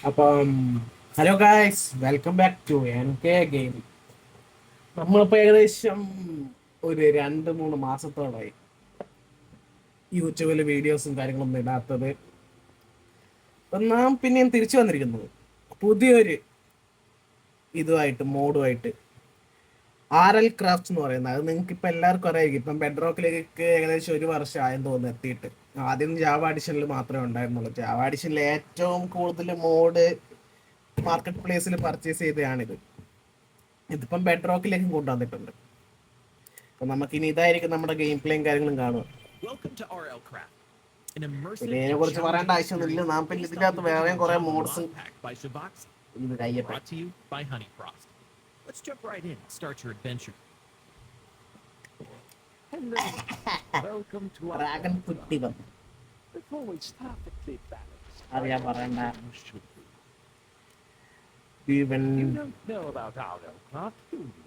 അപ്പം hello guys, welcome back to N K game. നമ്മളിപ്പോൾ ഏകദേശം ഒരു 2-3 മാസത്തോളമായി യൂട്യൂബിൽ വീഡിയോസും കാര്യങ്ങളൊന്നും ഇടാത്തത്. അപ്പം നാം പിന്നെയും തിരിച്ചു വന്നിരിക്കുന്നത് പുതിയൊരു മോഡുമായിട്ട്. RL Crafts എന്ന് പറയുന്നത്, അത് നിങ്ങൾക്ക് ഇപ്പം എല്ലാവർക്കും അറിയായിരിക്കും. ഇപ്പം ബെഡ് റോക്കിലേക്ക് ഏകദേശം 1 വർഷം തോന്നുന്നു എത്തിയിട്ട്. ആദ്യം ജാവ അഡിഷനിൽ മാത്രമേ ഉണ്ടായിരുന്നുള്ളൂ. ജാവ അഡിഷനിൽ ഏറ്റവും കൂടുതൽ മോഡ് മാർക്കറ്റ് പ്ലേസിൽ പർച്ചേസ് ചെയ്തതാണിത്. ഇതിപ്പം ബെഡ് റോക്കിലേക്കും കൊണ്ടുവന്നിട്ടുണ്ട്. അപ്പം നമുക്കിനി ഇതായിരിക്കും നമ്മുടെ ഗെയിം പ്ലേയും കാര്യങ്ങളും കാണുക. പിന്നെ ഇതിനെ കുറിച്ച് പറയേണ്ട ആവശ്യമൊന്നുമില്ല. നാം പിന്നെ ഇതിൻ്റെ അകത്ത് വേറെയും കുറെ മോഡ്സ് ഇത് കയ്യട്ടെ. ഡ്രാഗൺ കുട്ടി വന്നു. അറിയാൻ പറയണ്ട. You don't know about Autocraft, do you?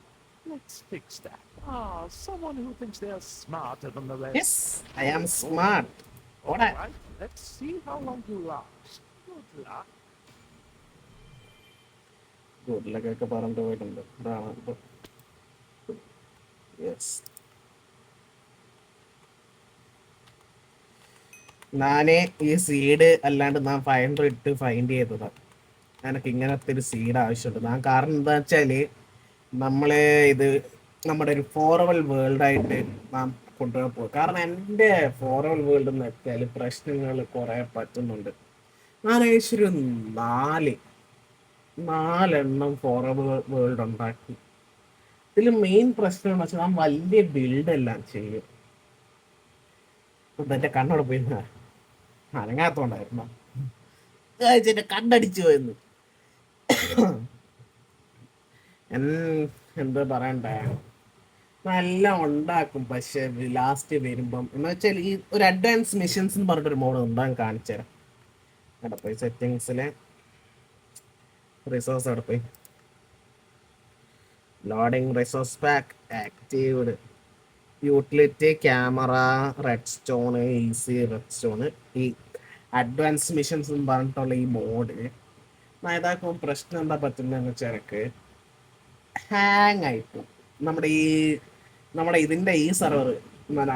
Let's fix that. Someone who thinks they're smarter than the rest. Yes, I am smart. All right, let's see how long you last. Good luck. Good luck ഒക്കെ പറഞ്ഞിട്ട് പോയിട്ടുണ്ട്. അതാണ്. Yes, ഞാന് ഈ seed അല്ലാണ്ട് ഞാൻ finder ഇട്ട് find ചെയ്തതാണ്. എനിക്ക് ഇങ്ങനത്തെ ഒരു സീഡ് ആവശ്യമുണ്ട്. ഞാൻ കാരണം എന്താ വെച്ചാൽ നമ്മളെ ഇത് നമ്മുടെ ഒരു ഫോറവൽ വേൾഡായിട്ട് നാം കൊണ്ടുപോകാൻ പോകും. കാരണം എൻ്റെ ഫോറവൽ വേൾഡ് എന്ന് വെച്ചാൽ പ്രശ്നങ്ങൾ കുറേ പറ്റുന്നുണ്ട്. ഞാൻ ഏകദേശം ഒരു നാലെണ്ണം ഫോറവൽ വേൾഡ് ഉണ്ടാക്കി. ഇതിൽ മെയിൻ പ്രശ്നം എന്ന് വെച്ചാൽ ഞാൻ വലിയ ബിൽഡെല്ലാം ചെയ്യും. എൻ്റെ കണ്ണോടെ പോയി അനങ്ങാത്തോണ്ടായിരുന്നു. എൻ്റെ കണ്ണടിച്ചു പോയെന്ന്. എന്താ പറയണ്ടേ, എല്ലാം ഉണ്ടാക്കും. പക്ഷെ ലാസ്റ്റ് വരുമ്പം എന്ന് വെച്ചാൽ ഈ ഒരു അഡ്വാൻസ് മിഷൻസ് എന്ന് പറഞ്ഞിട്ടൊരു മോഡ് ഉണ്ടാകും. കാണിച്ചു തരാം. അവിടെ പോയി സെറ്റിങ്സിലെ റിസോഴ്സ് അവിടെ പോയി loading resource pack activated utility camera redstone easy redstone ഈ അഡ്വാൻസ് മിഷൻസ് എന്ന് പറഞ്ഞിട്ടുള്ള ഈ മോഡ് ഇതാക്കുമ്പോൾ പ്രശ്നം എന്താ പറ്റുന്നതെന്ന് വെച്ചാൽ എനിക്ക് ഹാങ് ആയിട്ടു. നമ്മുടെ ഇതിൻ്റെ ഈ സർവർ,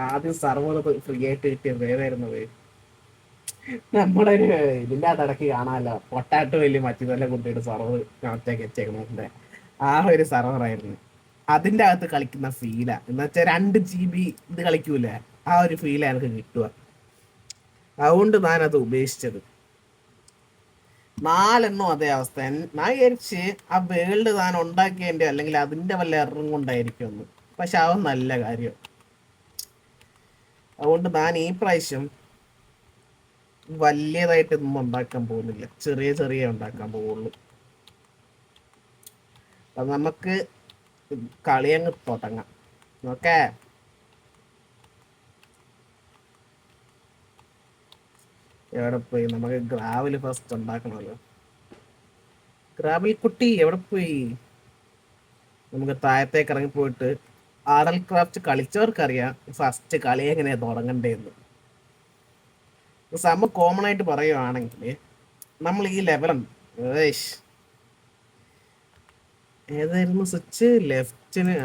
ആദ്യം സർവർ ഫ്രീ ആയിട്ട് കിട്ടിയത് ഏതായിരുന്നത്, നമ്മുടെ ഒരു ഇതിൻ്റെ അകത്തിടയ്ക്ക് കാണാമല്ലോ, പൊട്ടാറ്റോ വലിയ മറ്റേതെല്ലാം കൊണ്ടിട്ട് സർവർ കണക്റ്റാക്കി വെച്ചേക്കുന്നതിൻ്റെ ആ ഒരു സർവറായിരുന്നു. അതിൻ്റെ അകത്ത് കളിക്കുന്ന ഫീലാ എന്ന് വെച്ചാൽ 2 GB ഇത് കളിക്കൂലേ, ആ ഒരു ഫീലാണ് എനിക്ക് കിട്ടുക. അതുകൊണ്ട് ഞാനത് ഉപേക്ഷിച്ചത്. 4 അതേ അവസ്ഥ. ഞാൻ വിചാരിച്ച് ആ വേൾഡ് താൻ ഉണ്ടാക്കിയതിൻ്റെ അല്ലെങ്കിൽ അതിൻ്റെ വല്ല എററും കൊണ്ടായിരിക്കുമെന്ന്. പക്ഷെ അത് നല്ല കാര്യം. അതുകൊണ്ട് ഞാൻ ഈ പ്രാവശ്യം വലിയതായിട്ടൊന്നും ഉണ്ടാക്കാൻ പോകുന്നില്ല, ചെറിയ ഉണ്ടാക്കാൻ പോവുള്ളൂ. അപ്പം നമുക്ക് കളിയങ്ങ് തുടങ്ങാം. ഓക്കേ, എവിടെ പോയി? നമുക്ക് ഗ്രാവൽ ഫസ്റ്റ് ഉണ്ടാക്കണമല്ലോ. ഗ്രാവൽ കുട്ടി എവിടെ പോയി? നമുക്ക് താഴത്തേക്ക് ഇറങ്ങിപ്പോയിട്ട് RL Crafts കളിച്ചവർക്കറിയാം ഫസ്റ്റ് കളി എങ്ങനെയാ തുടങ്ങണ്ടേന്ന്. സംഭവം കോമൺ ആയിട്ട് പറയുവാണെങ്കിൽ നമ്മൾ ഈ ലെവലുണ്ട്, ഏതായിരുന്നു സ്വിച്ച്? ലെഫ്റ്റിന്.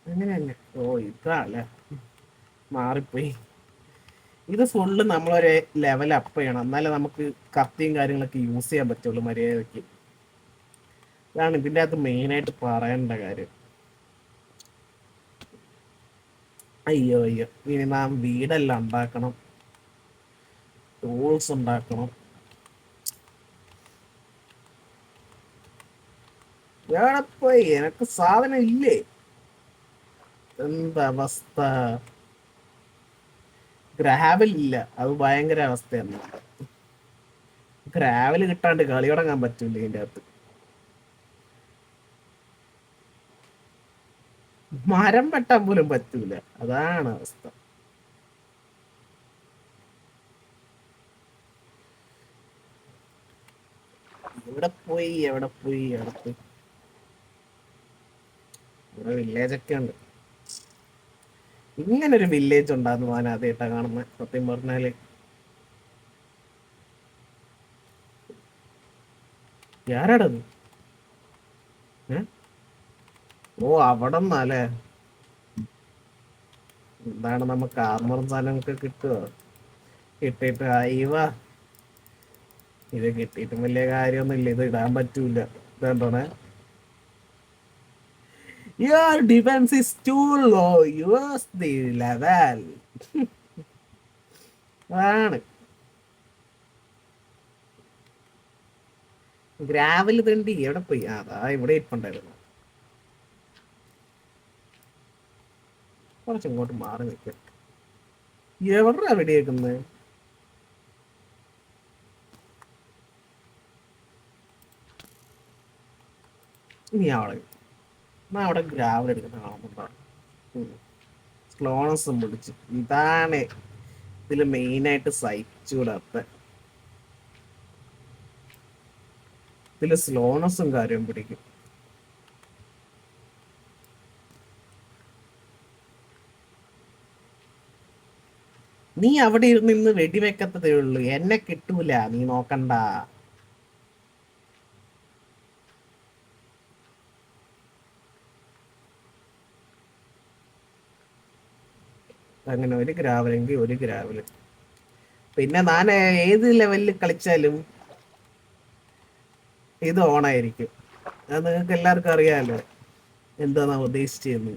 അങ്ങനെയല്ല. ഇതല്ലേ, മാറിപ്പോയി. ഇത് ഫുള്ള് നമ്മളൊരു ലെവൽ അപ്പ് ചെയ്യണം, എന്നാലേ നമുക്ക് കത്തിയും കാര്യങ്ങളൊക്കെ യൂസ് ചെയ്യാൻ പറ്റുള്ളൂ മര്യാദയ്ക്ക്. ഇതാണ് ഇതിൻ്റെ അകത്ത് മെയിനായിട്ട് പറയേണ്ട കാര്യം. അയ്യോ ഇനി നാം വീടെല്ലാം ഉണ്ടാക്കണം, ടൂൾസ് ഉണ്ടാക്കണം. എവിടെ പോയി? എനക്ക് സാധനം ഇല്ലേ? എന്താ അവസ്ഥ? ഗ്രാവൽ ഇല്ല, അത് ഭയങ്കര അവസ്ഥയാണ്. ഗ്രാവൽ കിട്ടാണ്ട് കളി തുടങ്ങാൻ പറ്റൂല. ഇതിൻ്റെ അകത്ത് മരം വെട്ടാൻ പോലും പറ്റൂല, അതാണ് അവസ്ഥ. എവിടെ പോയി? ഇവിടെ വില്ലേജൊക്കെ ഉണ്ട്. ഇങ്ങനൊരു വില്ലേജ് ഉണ്ടായിരുന്നു ഞാൻ ആദ്യമായിട്ടാ കാണുന്നത് സത്യം പറഞ്ഞാല്. ആരാടത്? ഏ? ഓ അവിടെ നിന്നല്ലേ. എന്താണ് നമുക്ക് ആർമറും സാധനമൊക്കെ കിട്ടുമോ? കിട്ടിയിട്ട് അയവ ഇത് കിട്ടിയിട്ടും വലിയ കാര്യമൊന്നുമില്ല. ഇത് ഇടാൻ പറ്റൂല. ഇതെന്താണ്? Your defense is too low. Use the level. ആണ് ഗ്രാവൽ തണ്ടി എവിടെ പോയി? അതാ ഇവിടെ ഇരിപ്പുണ്ടായിരുന്നു. കുറച്ചിങ്ങോട്ട് മാറി നിൽക്കുക. എവിടാ വെടിയേക്കുന്നത്? ഇനി അവിടെ അവിടെ ഗ്രാവൽ എടുക്കുന്ന കാണുന്നുണ്ടാണ്. സ്ലോണസും പിടിച്ച്. ഇതാണ് ഇതിൽ മെയിനായിട്ട് സഹിച്ചുകൂടാത്ത. ഇതില് സ്ലോണസും കാര്യം പിടിക്കും. നീ അവിടെ ഇരുന്ന് വെടിവെക്കത്തതേ ഉള്ളൂ, എന്നെ കിട്ടൂല, നീ നോക്കണ്ട. അങ്ങനെ ഒരു ഗ്രാവലെങ്കിൽ ഒരു ഗ്രാവല്. പിന്നെ ഞാൻ ഏത് ലെവലിൽ കളിച്ചാലും ഇത് ഓണായിരിക്കും. അത് നിങ്ങൾക്ക് എല്ലാവർക്കും അറിയാമല്ലോ എന്താ ഉദ്ദേശിച്ചതെന്ന്.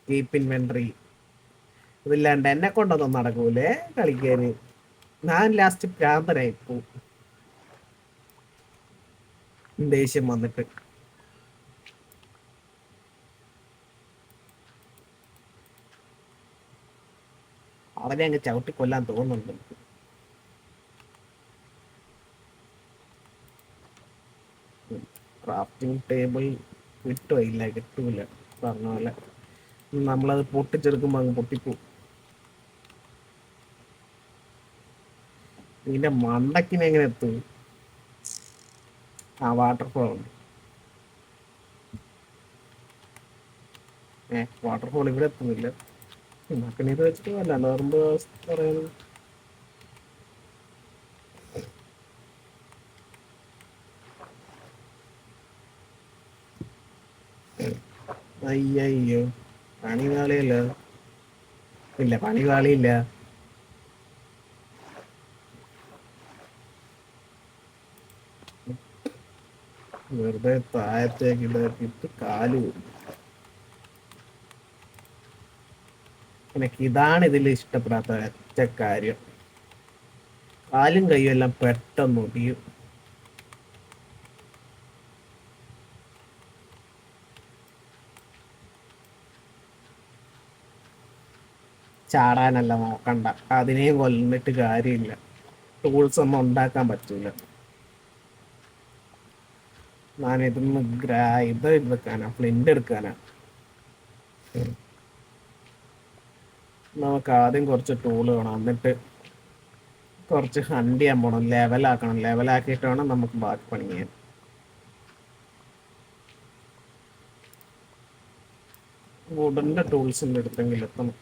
കീപ്പ് ഇൻവെന്ററി ഇതില്ലാണ്ട് എന്നെ കൊണ്ടൊന്നും നടക്കൂലേ കളിക്കാന്. ഞാൻ ലാസ്റ്റ് ഭ്രാന്തനായി പോവും ദേഷ്യം വന്നിട്ട്. അവനെ അങ്ങ് ചവിട്ടി കൊല്ലാൻ തോന്നുന്നുണ്ട്. ക്രാഫ്റ്റിംഗ് ടേബിൾ കിട്ടോ? ഇല്ല, കിട്ടൂല. പറഞ്ഞ പോലെ നമ്മളത് പൊട്ടിച്ചെടുക്കുമ്പോ അങ്ങ് പൊട്ടിപ്പോ. ഇതിന്റെ മണ്ടക്കിനെ എങ്ങനെ എത്തും? ആ വാട്ടർഫോൾ ഉണ്ട്. വാട്ടർഫോൾ ഇവിടെ എത്തുന്നില്ല. മക്കനെ ഇത് വെച്ചിട്ട് അല്ല നോർമ്പ് പറയുന്നത്. അയ്യോ, പണി കാളിയല്ല. ഇല്ല, പണി കാളിയില്ല. വെറുതെ താഴത്തേക്ക് ഇടക്കിട്ട് കാല്. എനിക്ക് ഇതാണ് ഇതിൽ ഇഷ്ടപ്പെടാത്ത ഒറ്റ കാര്യം. കാലും കൈയും എല്ലാം പെട്ടെന്ന് ഒടിയും. ചാടാനല്ല നോക്കണ്ട, അതിനെയും കൊല്ലിട്ട് കാര്യമില്ല. ടൂൾസ് ഒന്നും ഉണ്ടാക്കാൻ പറ്റൂല. ഞാൻ ഇതൊന്ന് ഇത് എടുക്കാനാ, ഫ്ലിന്റ് എടുക്കാനാ. നമുക്ക് ആദ്യം കുറച്ച് ടൂള് വേണം, എന്നിട്ട് കുറച്ച് ഹണ്ട് ചെയ്യാൻ പോണം, ലെവലാക്കണം. ലെവലാക്കിയിട്ട് വേണം നമുക്ക് ബാക്കി പണി ചെയ്യാൻ. വുഡന്റെ ടൂൾസിന്റെ അടുത്തെങ്കിലും എത്തണം.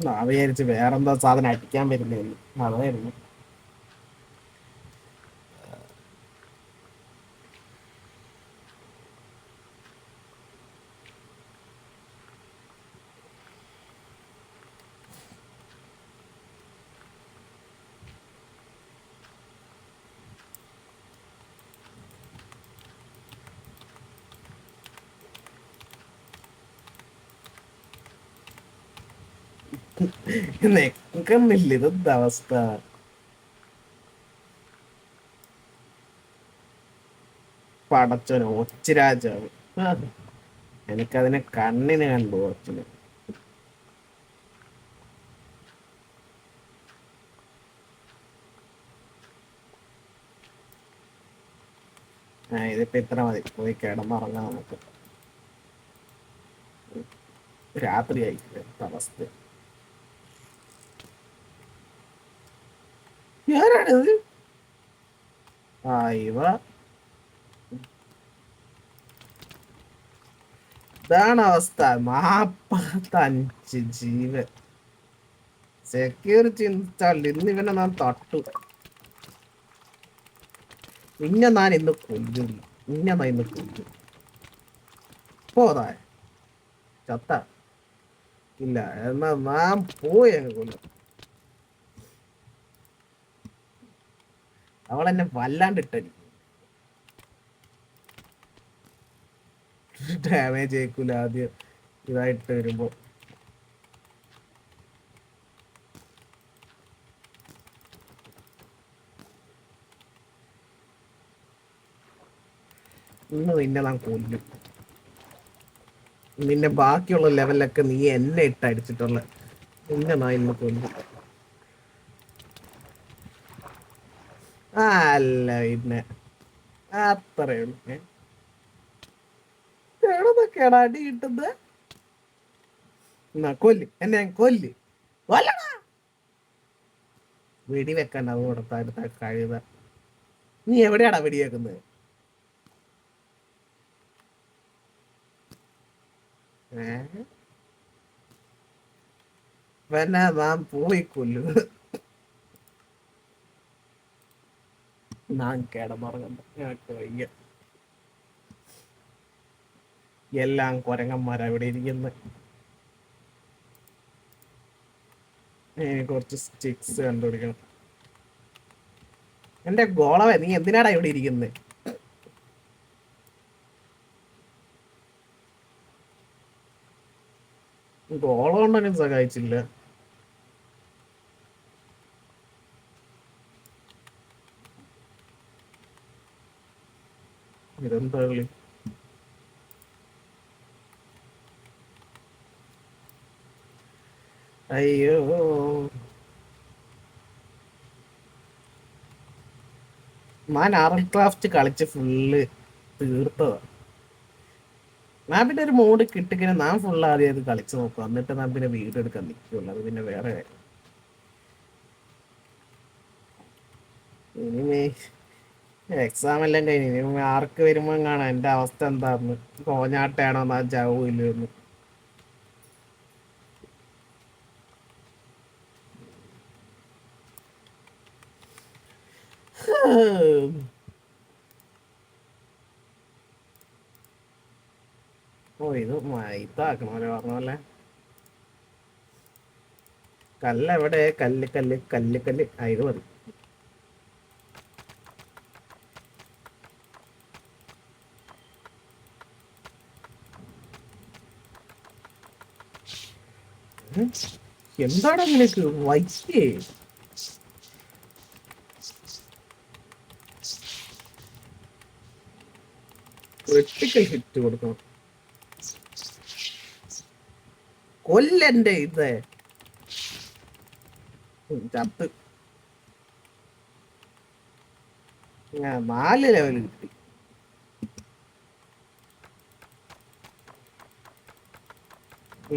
ഞാൻ വിചാരിച്ച് വേറെന്താ സാധനം അടിക്കാൻ വരുന്നതെന്ന്. അതായിരുന്നു. നിക്കുന്നില്ല, ഇതെന്താ അവസ്ഥ? പടച്ചോന് ഒച്ചിരാജാവ്. എനിക്കതിനെ കണ്ണിന് കണ്ടു ഒച്ചിന്. ഇതിപ്പോ ഇത്ര മതി, പോയി കിടന്നുറങ്ങാം നമുക്ക്. രാത്രിയായി അവസ്ഥ. ആരാണിത്? ആ ഇവ ഇതാണ് അവസ്ഥ. 45 ജീവൻ സെക്യൂരിറ്റി ഇൻസ്റ്റാൾഡ്. ഇന്ന് ഇവനെ ഞാൻ തട്ടു. നിന്നെ ഞാൻ ഇന്ന് കൊല്ലും. നിന്നെ ഞാൻ ഇന്ന് കൊല്ലും. പോതാ ചത്ത ഇല്ല എന്നാ ഞാൻ പോയി അങ്ങ് കൊല്ലും. അവളെന്നെ വല്ലാണ്ടിട്ടടി. ഡാമേജ് ഏക്കൂല ആദ്യം ഇതായിട്ട് വരുമ്പോ. ഇന്ന് നിന്നെ ഞാൻ കൊല്ലും. നിന്നെ ബാക്കിയുള്ള ലെവലിലൊക്കെ നീ എന്നെ ഇട്ട് അടിച്ചിട്ടുള്ള നിന്നെ ഞാൻ ഇന്ന് കൊല്ലും. അല്ല പിന്നെ അത്രേ ഉള്ളൂ. എവിടൊക്കെയാണ് അടി കിട്ടുന്നത്? എന്നാ കൊല്ല് എന്നെ, കൊല്ല്, കൊല്ലടാ. വെടി വെക്കണ്ട കൊടുത്ത കഴുത. നീ എവിടെയാടാ വെടി വെക്കുന്നത്? പിന്നെ നാം പോയി കൊല്ലു. ഞാൻ കിടന്നുറങ്ങണ്ട, ഞങ്ങൾക്ക് വയ്യ. എല്ലാം കുരങ്ങന്മാരാ ഇവിടെ ഇരിക്കുന്നത്. കുറച്ച് സ്റ്റിക്സ് കണ്ടുപിടിക്കണം. എന്റെ ഗോളവേ, നീ എന്തിനാടാ ഇവിടെ ഇരിക്കുന്നത്? ഗോളം കൊണ്ടൊന്നും സഹായിച്ചില്ല. ഇതെന്താ കളി? അയ്യോ, ഞാൻ ക്രാഫ്റ്റ് കളിച്ച് ഫുള്ള് തീർത്തതാ. ഞാൻ പിന്നെ ഒരു മോഡ് കിട്ടിക്കഴിഞ്ഞാൽ ഞാൻ ഫുള്ള് ആദ്യം അത് കളിച്ച് നോക്കും. എന്നിട്ട് ഞാൻ പിന്നെ വീഡിയോ എടുക്കാൻ നിൽക്കുള്ളൂ. അത് പിന്നെ വേറെ കാര്യം. ഇനി എക്സാം എല്ലാം കഴിഞ്ഞു. ഇനി ആർക്ക് വരുമ്പോ കാണാം എന്റെ അവസ്ഥ എന്താന്ന്. കോഞ്ഞാട്ടാണോ ഞാൻ ചാവൂല്ലെന്ന്. ഓ ഇത് ഇതാക്കണോലെ പറഞ്ഞ കല്ല് എവിടെ? കല്ല് കല്ല് കല്ല് കല്ല്. ഇത് മതി. എന്താണ് നിനക്ക് വൈക്കേ? ക്രിട്ടിക്കൽ ഹിറ്റ് കൊടുക്കണം. കൊല്ലന്റെ ഇത് ചത്ത്. 4 ലെവൽ കിട്ടി.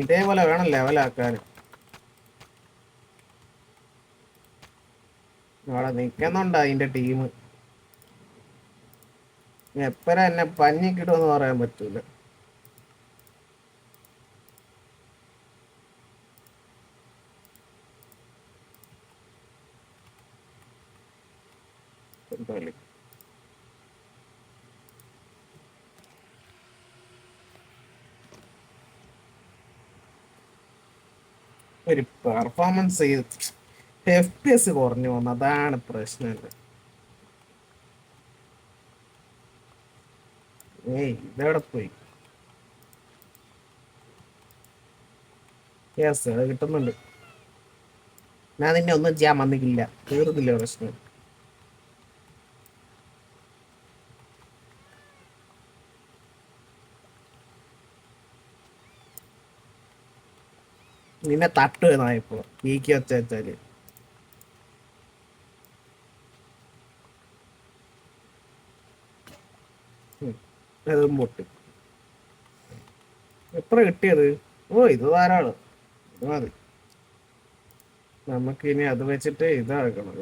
ഇതേപോലെ വേണം ലെവലാക്കാൻ. അവിടെ നിക്കുന്നുണ്ട് അതിന്റെ ടീം. എപ്പഴാ എന്നെ പഞ്ഞി കിട്ടുമെന്ന് പറയാൻ പറ്റൂല. എന്തായാലും ഒരു പെർഫോമൻസ് ചെയ്ത് FPS കുറഞ്ഞു വന്നു, അതാണ് പ്രശ്നം. ഇതെവിടെ പോയി? യെസ്, അത് കിട്ടുന്നുണ്ട്. ഞാൻ നിന്നെ ഒന്നും ചെയ്യാൻ വന്നിട്ടില്ല. തീർന്നില്ല പ്രശ്നം. നിന്നെ തട്ടു എന്നായിപ്പോ ഈക്കി വെച്ചാല്. അതും പൊട്ടി. എത്ര കിട്ടിയത്? ഓ ഇത് ധാരാളം. ഇത് മതി. നമുക്ക് ഇനി അത് വെച്ചിട്ട് ഇതാക്കണം.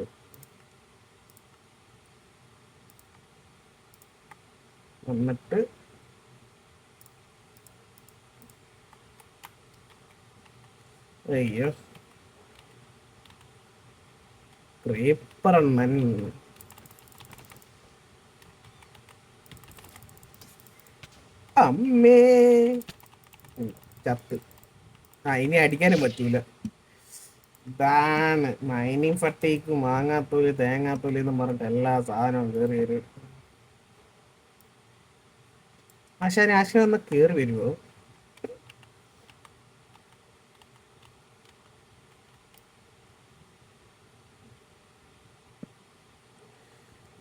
എന്നിട്ട് അയ്യോ ക്രീപ്പറണ്ണൻ അമ്മേ ചത്ത്. ഇനി അടിക്കാനും പറ്റൂല. ഇതാണ് മൈനിങ് ഫട്ടീക്ക് മാങ്ങാത്തോലി തേങ്ങാത്തോലി എന്ന് പറഞ്ഞിട്ട് എല്ലാ സാധനവും കയറി വരും. ആശാൻ ഒന്ന് കയറി വരുമോ?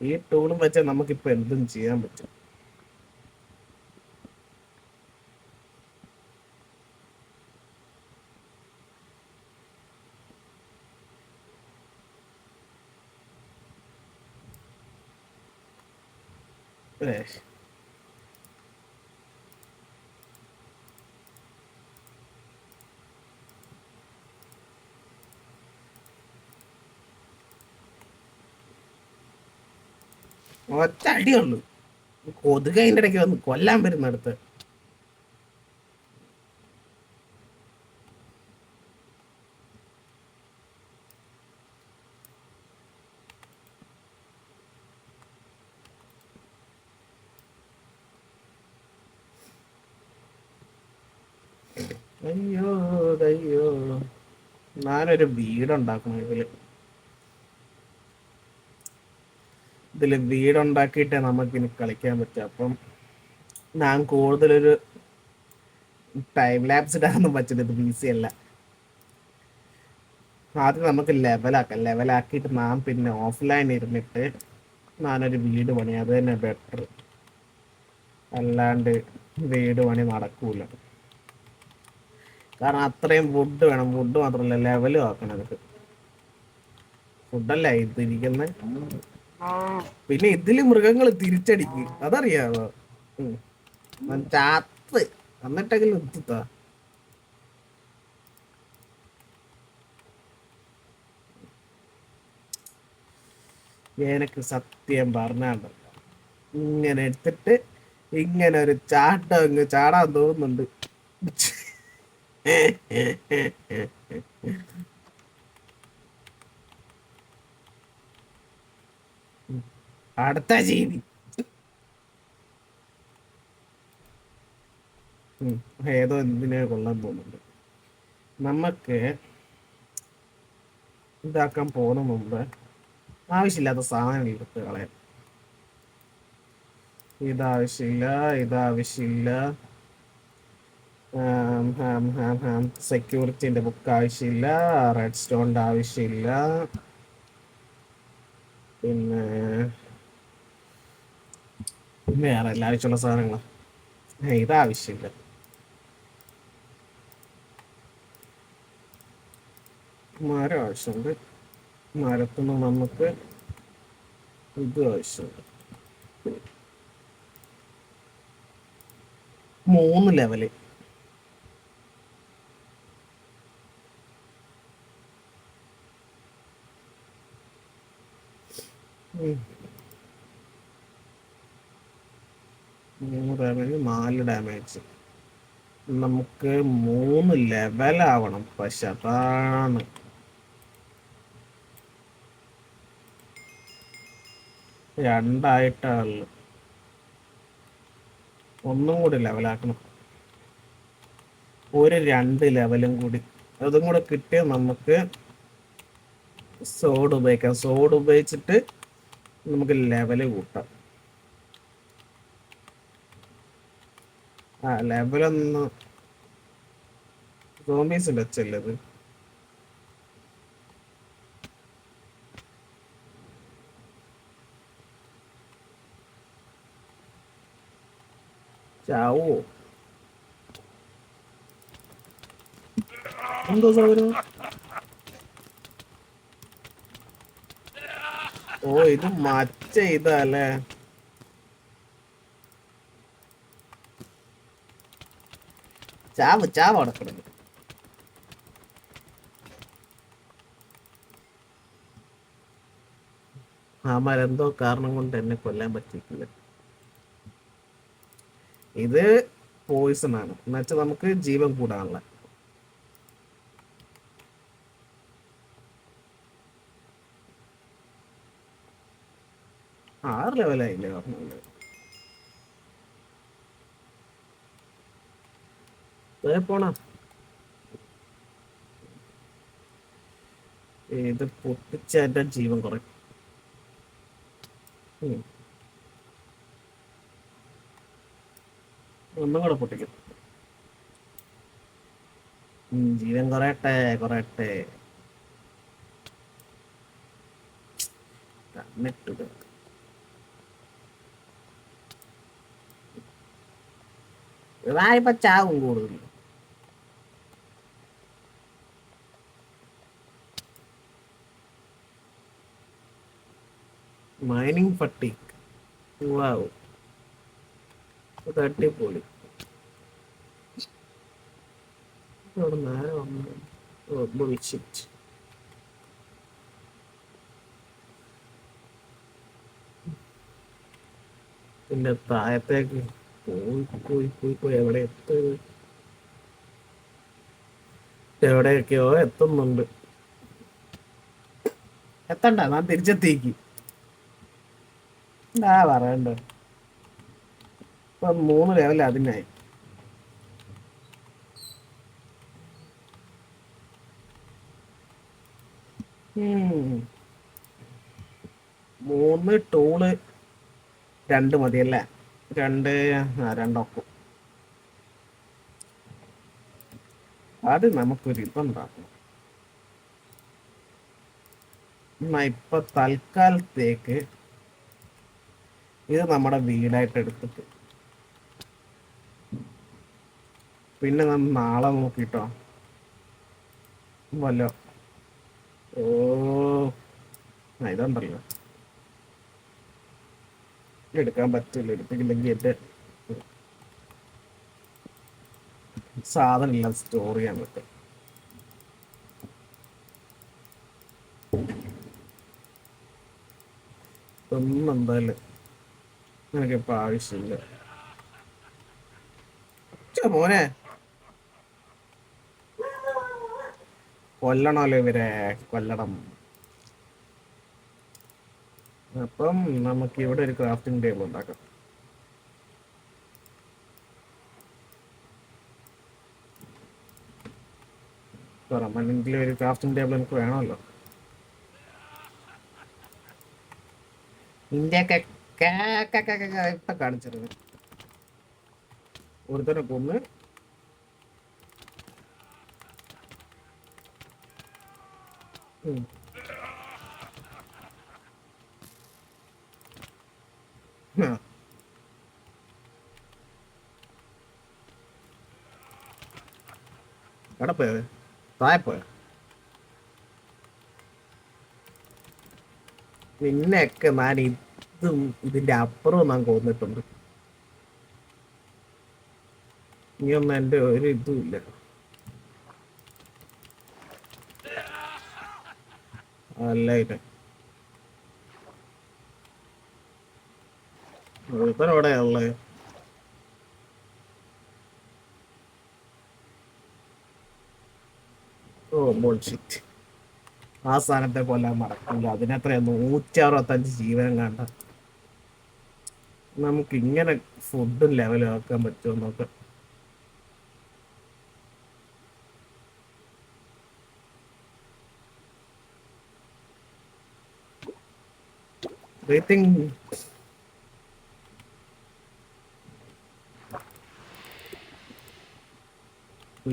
ഈ ടൂളും വെച്ചാൽ നമുക്കിപ്പോൾ എന്തും ചെയ്യാൻ പറ്റും. ഒറ്റ അടിയുള്ളൂ. കൊതുക് അതിൻ്റെ ഇടയ്ക്ക് വന്ന് കൊല്ലാൻ വരുന്നിടത്ത്. അയ്യോ അയ്യോ, ഞാനൊരു വീടുണ്ടാക്കണം. ഇതില് വീടുണ്ടാക്കിയിട്ടേ നമുക്കിനി കളിക്കാൻ പറ്റും. അപ്പം ഞാൻ കൂടുതലൊരു ടൈം ലാപ്സ് ഇടാനൊന്നും പറ്റില്ല. ഇത് ബി സി അല്ല. ആദ്യം നമുക്ക് ലെവലാക്കിയിട്ട് നാം പിന്നെ ഓഫ്ലൈൻ ഇരുന്നിട്ട് ഞാനൊരു വീട് പണി. അത് തന്നെ ബെറ്റർ. അല്ലാണ്ട് വീട് പണി നടക്കൂല. കാരണം അത്രയും വുഡ് വേണം. വുഡ് മാത്രമല്ല ലെവലും ആക്കണം. എനിക്ക് ഫുഡല്ല ഇതിരിക്കുന്നത്. പിന്നെ ഇതില് മൃഗങ്ങൾ തിരിച്ചടിക്കും, അതറിയാമോ? ചാത്ത് എന്നിട്ടെങ്കിലും നിർത്തുത്താ. എനിക്ക് സത്യം പറഞ്ഞാണ്ട് ഇങ്ങനെ എടുത്തിട്ട് ഇങ്ങനെ ഒരു ചാട്ടം അങ്ങ് ചാടാൻ തോന്നുന്നുണ്ട്. അടുത്ത ജീവി ഏതോ എന്തിനെ കൊള്ളാൻ പോകുന്നുണ്ട്. നമുക്ക് ഇതാക്കാൻ പോകുന്ന മുമ്പ് ആവശ്യമില്ലാത്ത സാധനങ്ങൾ എടുത്ത് കളയാം. ഇതാവശ്യമില്ല. സെക്യൂരിറ്റിന്റെ ബുക്ക് ആവശ്യമില്ല. റെഡ് സ്റ്റോണിന്റെ ആവശ്യമില്ല. പിന്നെ വേറെ എല്ലാ ആവശ്യമുള്ള സാധനങ്ങളാണ്. ഇതാവശ്യമില്ല. മരം ആവശ്യമുണ്ട്. മരത്തുനിന്ന് നമുക്ക് ഇത് ആവശ്യമുണ്ട്. 3 ലെവല്. Damage 4 damage. നമുക്ക് 3 ലെവലാവണം. പക്ഷെ അതാണ് 2 ഒന്നും കൂടി ലെവലാക്കണം. ഒരു 2 ലെവലും കൂടി അതും കൂടെ കിട്ടിയാൽ നമുക്ക് സോഡ് ഉപയോഗിക്കാം. സോഡ് ഉപയോഗിച്ചിട്ട് നമുക്ക് ലെവല് കൂട്ടാം. ലെവലൊന്ന് സോംബീസ് വെച്ചല്ലത്. ചാവോ എന്തോ സൗകര്യം. ഇത് മച്ച ഇതല്ലേ. ചാവ് അടക്കണം. എന്തോ കാരണം കൊണ്ട് എന്നെ കൊല്ലാൻ പറ്റിയിട്ടില്ല. ഇത് പോയിസൺ ആണ് എന്നുവെച്ചാൽ നമുക്ക് ജീവൻ കൂടാനുള്ള. 6 ലെവലായില്ലേ പറഞ്ഞത്. പോണ ഇത് പൊട്ടിച്ച എന്റെ ജീവൻ കുറയും. ഒന്നും കൂടെ പൊട്ടിക്കും. ജീവൻ കുറയട്ടെ കുറയട്ടെ. തന്നിട്ട് ഇതായിപ്പോ ചാവും കൂടുതൽ. മൈനിങ് ഫട്ടിക്. വാവ്, അത് അടിപൊളി. ഇവിടെ നേരെ വന്നു. ഓ ബുൾഷിറ്റ്. പിന്നെ താഴത്തേക്ക് പോയി എവിടെ എവിടെയൊക്കെയോ എത്തുന്നുണ്ട്. എത്തണ്ട, ഞാൻ തിരിച്ചെത്തിക്ക്. എന്താ പറയണ്ട, ഇപ്പൊ 3 ലെവൽ അതിനായി. മൂന്ന് ടൂള് 2 മതിയല്ലേ? 2 അത് നമുക്കൊരു ഇതുണ്ടാക്കും. ഇപ്പൊ തൽക്കാലത്തേക്ക് ഇത് നമ്മുടെ വീടായിട്ട് എടുത്തിട്ട് പിന്നെ നമ്മൾ നാളെ നോക്കിട്ടോ വല്ലോ. ഓ ഇതുണ്ടല്ലോ, എടുക്കാൻ പറ്റില്ല. എടുത്തില്ലെങ്കിൽ എന്റെ സാധനം എല്ലാം സ്റ്റോർ ചെയ്യാൻ പറ്റും. ഒന്നും എന്തായാലും എനിക്കിപ്പോ ആവശ്യമില്ല. മോനെ കൊല്ലണമല്ലോ ഇവരെ, കൊല്ലണം. അപ്പം നമുക്ക് ഇവിടെ ഒരു ക്രാഫ്റ്റിംഗ് ടേബിൾ ഉണ്ടാക്കാം. പെർമനന്റ്ലി ഒരു ക്രാഫ്റ്റിംഗ് ടേബിൾ എനിക്ക് വേണമല്ലോ. ഇന്ത്യയൊക്കെ ഇപ്പൊ കാണിച്ചിരുന്നു. ഒരുത്തനെ കൊന്ന് എവിടെ പോയത്? താഴെ പോയ പിന്നെയൊക്കെ ഞാൻ ഇതും ഇതിന്റെ അപ്പുറവും ഞാൻ കൊന്നിട്ടുണ്ട്. ഇനിയൊന്നും എന്റെ ഒരു ഇതും ഇല്ല. അല്ല ഇത് ഒരുത്തൻ എവിടെയാ ഉള്ളത്? ഓ ബുൾഷിറ്റ്. ആ സ്ഥാനത്തെ കൊല്ലാൻ മറക്കില്ല. അതിനെത്ര 165 ജീവനം കണ്ട. നമുക്ക് ഇങ്ങനെ ഫുഡും ലെവലാക്കാൻ പറ്റുമോ നോക്കാം.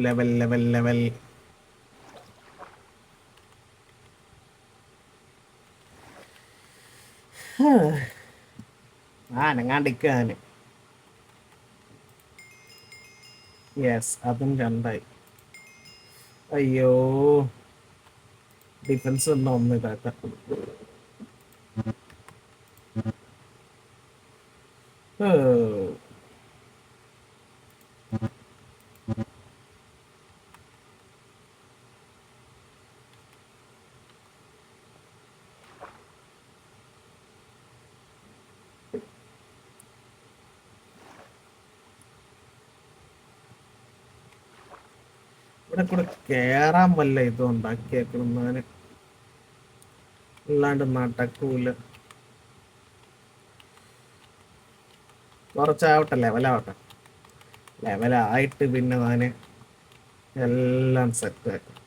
ലെവൽ അനങ്ങാണ്ടിരിക്കാന്. യെസ്, അതും 2ആയി. അയ്യോ, ഡിഫൻസ് ഒന്നും 1 ഇതാക്കാം. ഇവിടെ കൂടെ കേറാൻ വല്ല ഇതും ഉണ്ടാക്കിയേക്കണം ഞാന്, അല്ലാണ്ട് നടക്കൂല. കുറച്ചാവട്ടെ, ലെവലാവട്ടെ. ലെവലായിട്ട് പിന്നെ ഞാന് എല്ലാം സെറ്റ് ആക്കും.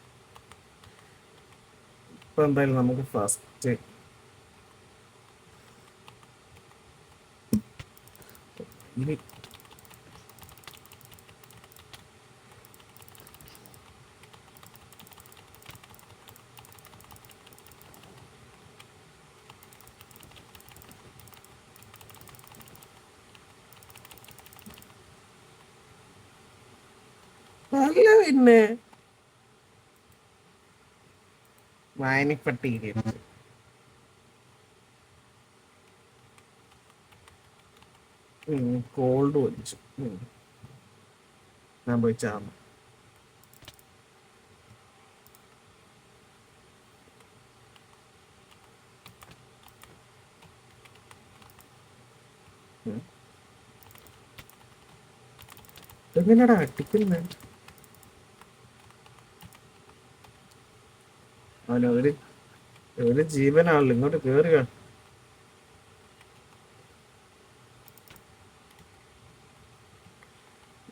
ഇപ്പൊ എന്തായാലും നമുക്ക് ഫസ്റ്റ് ഇനി അല്ല പിന്നെ വായനപ്പട്ടി കോൾഡ് വലിച്ചു. ഞാൻ പോയി ചാർന്നു. എങ്ങനെയാടാ അടിക്കുന്നേ? അവന് ഒരു ജീവനാണല്ലോ, ഇങ്ങോട്ട് കേറുക.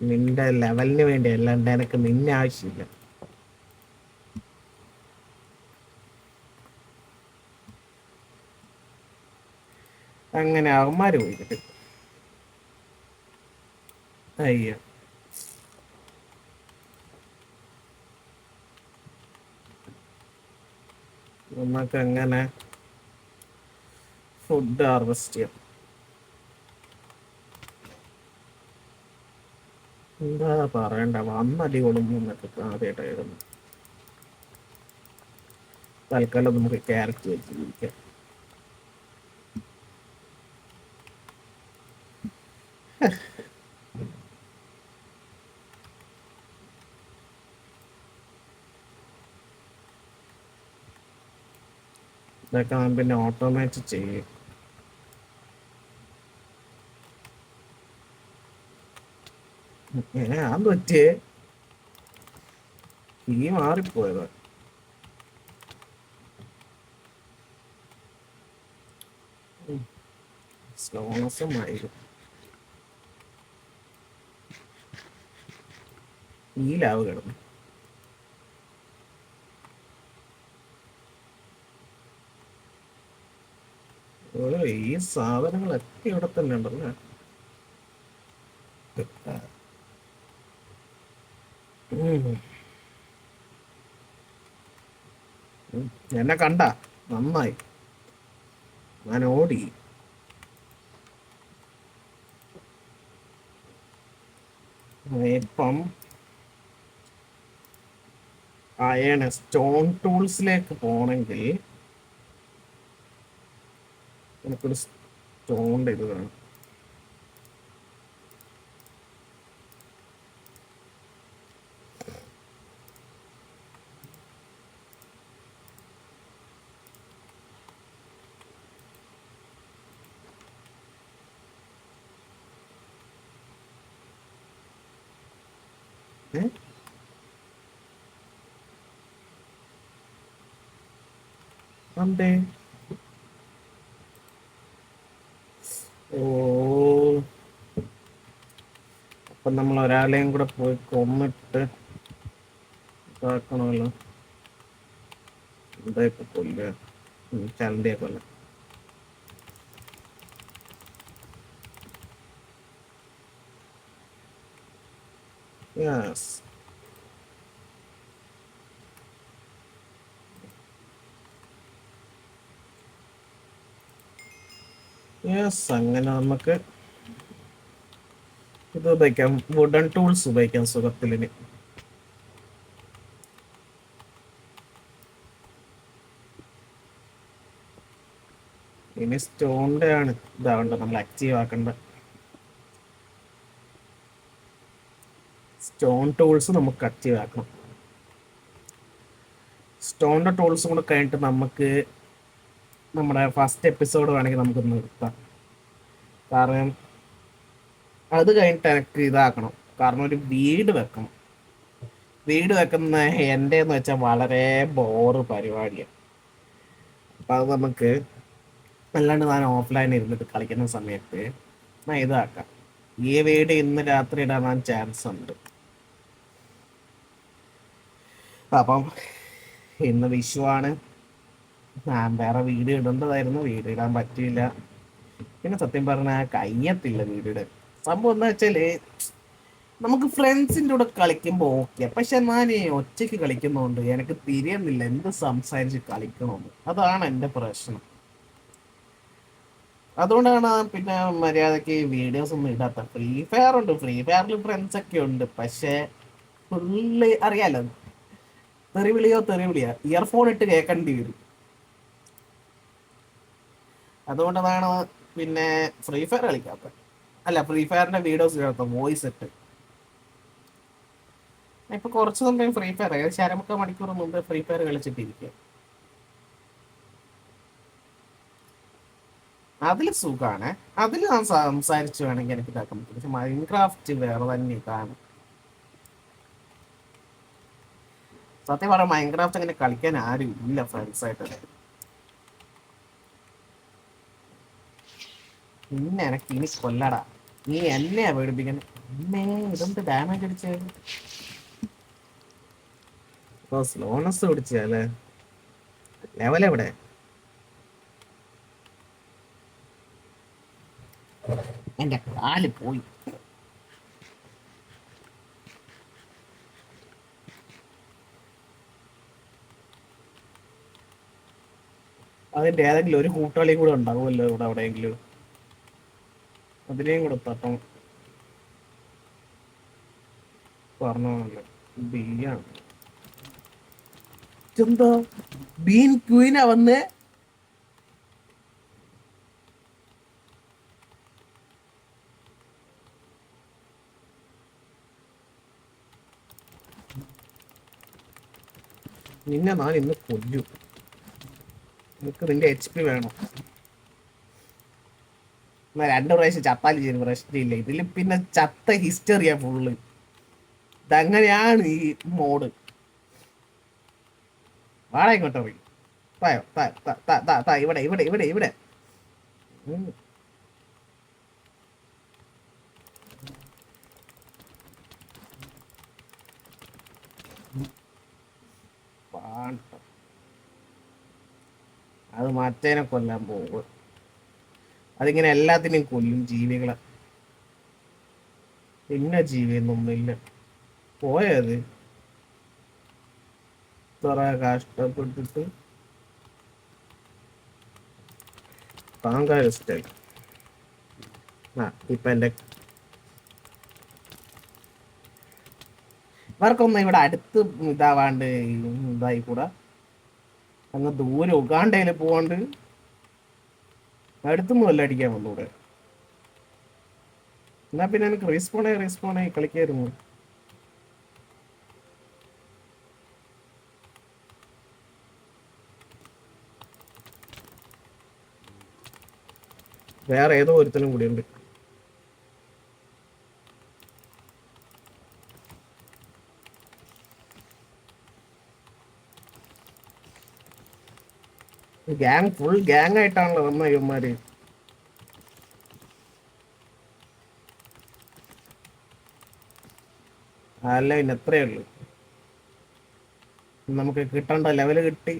നിന്റെ ലെവലിന് വേണ്ടി, അല്ലാണ്ട് എനിക്ക് നിന്നെ ആവശ്യമില്ല. അങ്ങനെ അവന്മാര് പോയിട്ട് അയ്യോ, നമുക്ക് എങ്ങനെ ഫുഡ് ഹാർവെസ്റ്റ് ചെയ്യാം? എന്താ പറയണ്ട, വന്നടികൊള്ളും എന്നൊക്കെ ആദ്യമായിട്ടായിരുന്നു. തൽക്കാലം നമുക്ക് ക്യാരറ്റ് വെച്ച് ജീവിക്കാം. ഇതൊക്കെ ഞാൻ പിന്നെ ഓട്ടോമാറ്റ് ചെയ്യും. ഞാൻ പറ്റിയേ ഈ മാറിപ്പോയത്. സ്ലോണസുമായിരുന്നു ഈ ലാവ് കിടന്നു. ഓരോ ഈ സാധനങ്ങളൊക്കെ ഇവിടെ തന്നെ ഉണ്ടല്ലേ. എന്നെ കണ്ട നന്നായി, ഞാൻ ഓടി. ഇപ്പം അയണ് സ്റ്റോൺ ടൂൾസിലേക്ക് പോണെങ്കിൽ എനിക്കൊരു സ്റ്റോണിൻ്റെ ഇത് വേണം. അതെ, ഓ, അപ്പൊ നമ്മൾ ഒരാളെയും കൂടെ പോയി കൊന്നിട്ട് ഇതാക്കണമല്ലോ. എന്താ ഇപ്പൊ കൊല്ലുക? ചലന്തിയെ കൊല്ലാം. Yes, yes. അങ്ങനെ നമുക്ക് ഇത് ഉപയോഗിക്കാം, വുഡൻ ടൂൾസ് ഉപയോഗിക്കാം സുഖത്തിലിന്. ഇനി സ്റ്റോണിന്റെ ആണ് ഇതാവണ്ട, നമ്മൾ ആക്റ്റീവ് ആക്കണ്ട. സ്റ്റോൺ ടൂൾസ് നമുക്ക് ആക്റ്റീവ് ആക്കണം. സ്റ്റോണിന്റെ ടൂൾസ് കൂടെ കഴിഞ്ഞിട്ട് നമുക്ക് നമ്മുടെ ഫസ്റ്റ് എപ്പിസോഡ് വേണമെങ്കിൽ നമുക്ക് നിർത്താം. കാരണം അത് കഴിഞ്ഞിട്ട് എനിക്ക് ഇതാക്കണം, കാരണം ഒരു വീട് വെക്കണം. വീട് വെക്കുന്ന എൻ്റെ എന്ന് വെച്ചാൽ വളരെ ബോറ് പരിപാടിയാണ്. അപ്പം അത് നമുക്ക് അല്ലാണ്ട് ഞാൻ ഓഫ്ലൈൻ ഇരുന്നിട്ട് കളിക്കുന്ന സമയത്ത് ഞാൻ ഇതാക്കാം. ഈ വീട് ഇന്ന് രാത്രി ഇടാൻ ചാൻസ് ഉണ്ട്. അപ്പം ഇന്ന് വിഷുവാണ്. ഞാൻ വേറെ വീഡിയോ ഇടേണ്ടതായിരുന്നു, വീഡിയോ ഇടാൻ പറ്റിയില്ല. പിന്നെ സത്യം പറഞ്ഞാൽ കഴിയത്തില്ല വീഡിയോ. സംഭവം എന്താ വെച്ചാല് നമുക്ക് ഫ്രണ്ട്സിൻ്റെ കൂടെ കളിക്കുമ്പോൾ ഓക്കെ, പക്ഷെ ഞാൻ ഒറ്റയ്ക്ക് കളിക്കുന്നതുകൊണ്ട് എനിക്ക് തിരിയുന്നില്ല എന്ത് സംസാരിച്ച് കളിക്കണമെന്ന്. അതാണ് എൻ്റെ പ്രശ്നം. അതുകൊണ്ടാണ് പിന്നെ മര്യാദക്ക് വീഡിയോസ് ഒന്നും ഇടാത്ത. ഫ്രീ ഫയർ ഉണ്ട്, ഫ്രീ ഫയറിൽ ഫ്രണ്ട്സ് ഒക്കെ ഉണ്ട്, പക്ഷെ ഫുള്ള് അറിയാലോ, തെറിവിളിയോ ഇയർഫോൺ ഇട്ട് കേൾക്കേണ്ടി വരും. അതുകൊണ്ടാണ് പിന്നെ ഫ്രീ ഫയർ കളിക്കാത്തത്. അല്ല, ഫ്രീ ഫയറിന്റെ വീഡിയോസ് കേൾക്കാം വോയിസ് ഇട്ട്. ഇപ്പൊ കുറച്ച് സമയം ഫ്രീ ഫയർ, ഏകദേശം 1.5 മണിക്കൂർ മുമ്പ് ഫ്രീ ഫയർ കളിച്ചിട്ടിരിക്കുക. അതിൽ സുഖാണ്, അതിൽ ഞാൻ സംസാരിച്ചു വേണമെങ്കിൽ എനിക്ക് ഇതാക്കാൻ പറ്റും. പക്ഷെ മൈൻക്രാഫ്റ്റ് വേറെ തന്നെ ഇതാണ്. സത്യം പറഞ്ഞാൽ മൈൻക്രാഫ്റ്റ് അങ്ങനെ കളിക്കാൻ ആരും ഇല്ല ഫ്രണ്ട്സായിട്ട്. പിന്നെ എനക്ക് ഇനി കൊല്ലടാ, നീ എന്നെയാ പേടിപ്പിക്കണേ. അമ്മേ, ഇതെന്ത് ഡാമേജ് അടിച്ചത്. സ്ലോനെസ് പിടിച്ചല്ലേ ലെവൽ എവിടെ? എന്റെ കാല് പോയി. അതിന്റെ ഏതെങ്കിലും ഒരു കൂട്ടാളിയും കൂടെ ഉണ്ടാവുമല്ലോ ഇവിടെ എവിടെയെങ്കിലും, അതിനെയും കൂടെ തട്ടം. പറഞ്ഞോളല്ലോ ബിയാണ്. എന്താ ബീൻ ക്വീനാ വന്നേ? നിന്നെ ഞാൻ ഇന്ന് കൊല്ലും. നിനക്ക് നിന്റെ HP വേണം. 2 പ്രാവശ്യം ചത്താലും ചെയ്യുന്ന പ്രശ്നമില്ല. ഇതിൽ പിന്നെ ചത്ത ഹിസ്റ്ററിയാ ഫുള്ള്. ഇതങ്ങനെയാണ് ഈ മോഡ്. വാടാ ഇങ്ങോട്ട് പോയി. തായോ ഇവിടെ ഇവിടെ ഇവിടെ ഇവിടെ. അത് മറ്റേനെ കൊല്ലാൻ പോകും. അതിങ്ങനെ എല്ലാത്തിനെയും കൊല്ലും ജീവികളെ. പിന്നെ ജീവിയൊന്നുമില്ല. പോയത് ഇത്ര കഷ്ടപ്പെട്ടിട്ട് താങ്കായി. ഇപ്പൊ എന്റെ ഇവർക്കൊന്നും ഇവിടെ അടുത്ത് ഇതാവാണ്ട് ഇതായി കൂടാ. അങ്ങ് ദൂരെ ഉഗാണ്ടയില് പോവാണ്ട് അടുത്തൊന്നും അല്ല അടിക്കാൻ വന്നൂടെ. എന്നാ പിന്നെ എനിക്ക് റീസ്പോണായി കളിക്കായിരുന്നു. വേറെ ഏതോ ഒരുത്തനും കൂടി ഉണ്ട്. ഫുൾ ഗ്യാങ് ആയിട്ടാണല്ലോ വന്ന ഇവന്മാര്. അല്ല പിന്നെ എത്രയേ ഉള്ളു, നമുക്ക് കിട്ടേണ്ട ലെവല് കിട്ടി.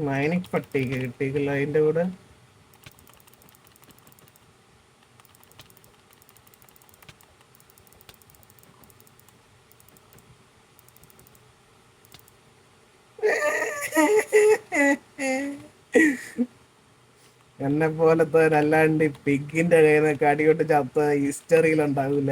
മൈനിങ് പട്ടിക കിട്ടിയില്ല അതിന്റെ കൂടെ. എന്നെ പോലത്തെ അല്ലാണ്ട് പിഗിന്റെ കയ്യിൽ നിന്നൊക്കെ അടികൊണ്ട് ചത്ത ഹിസ്റ്ററിയിൽ ഉണ്ടാവില്ല.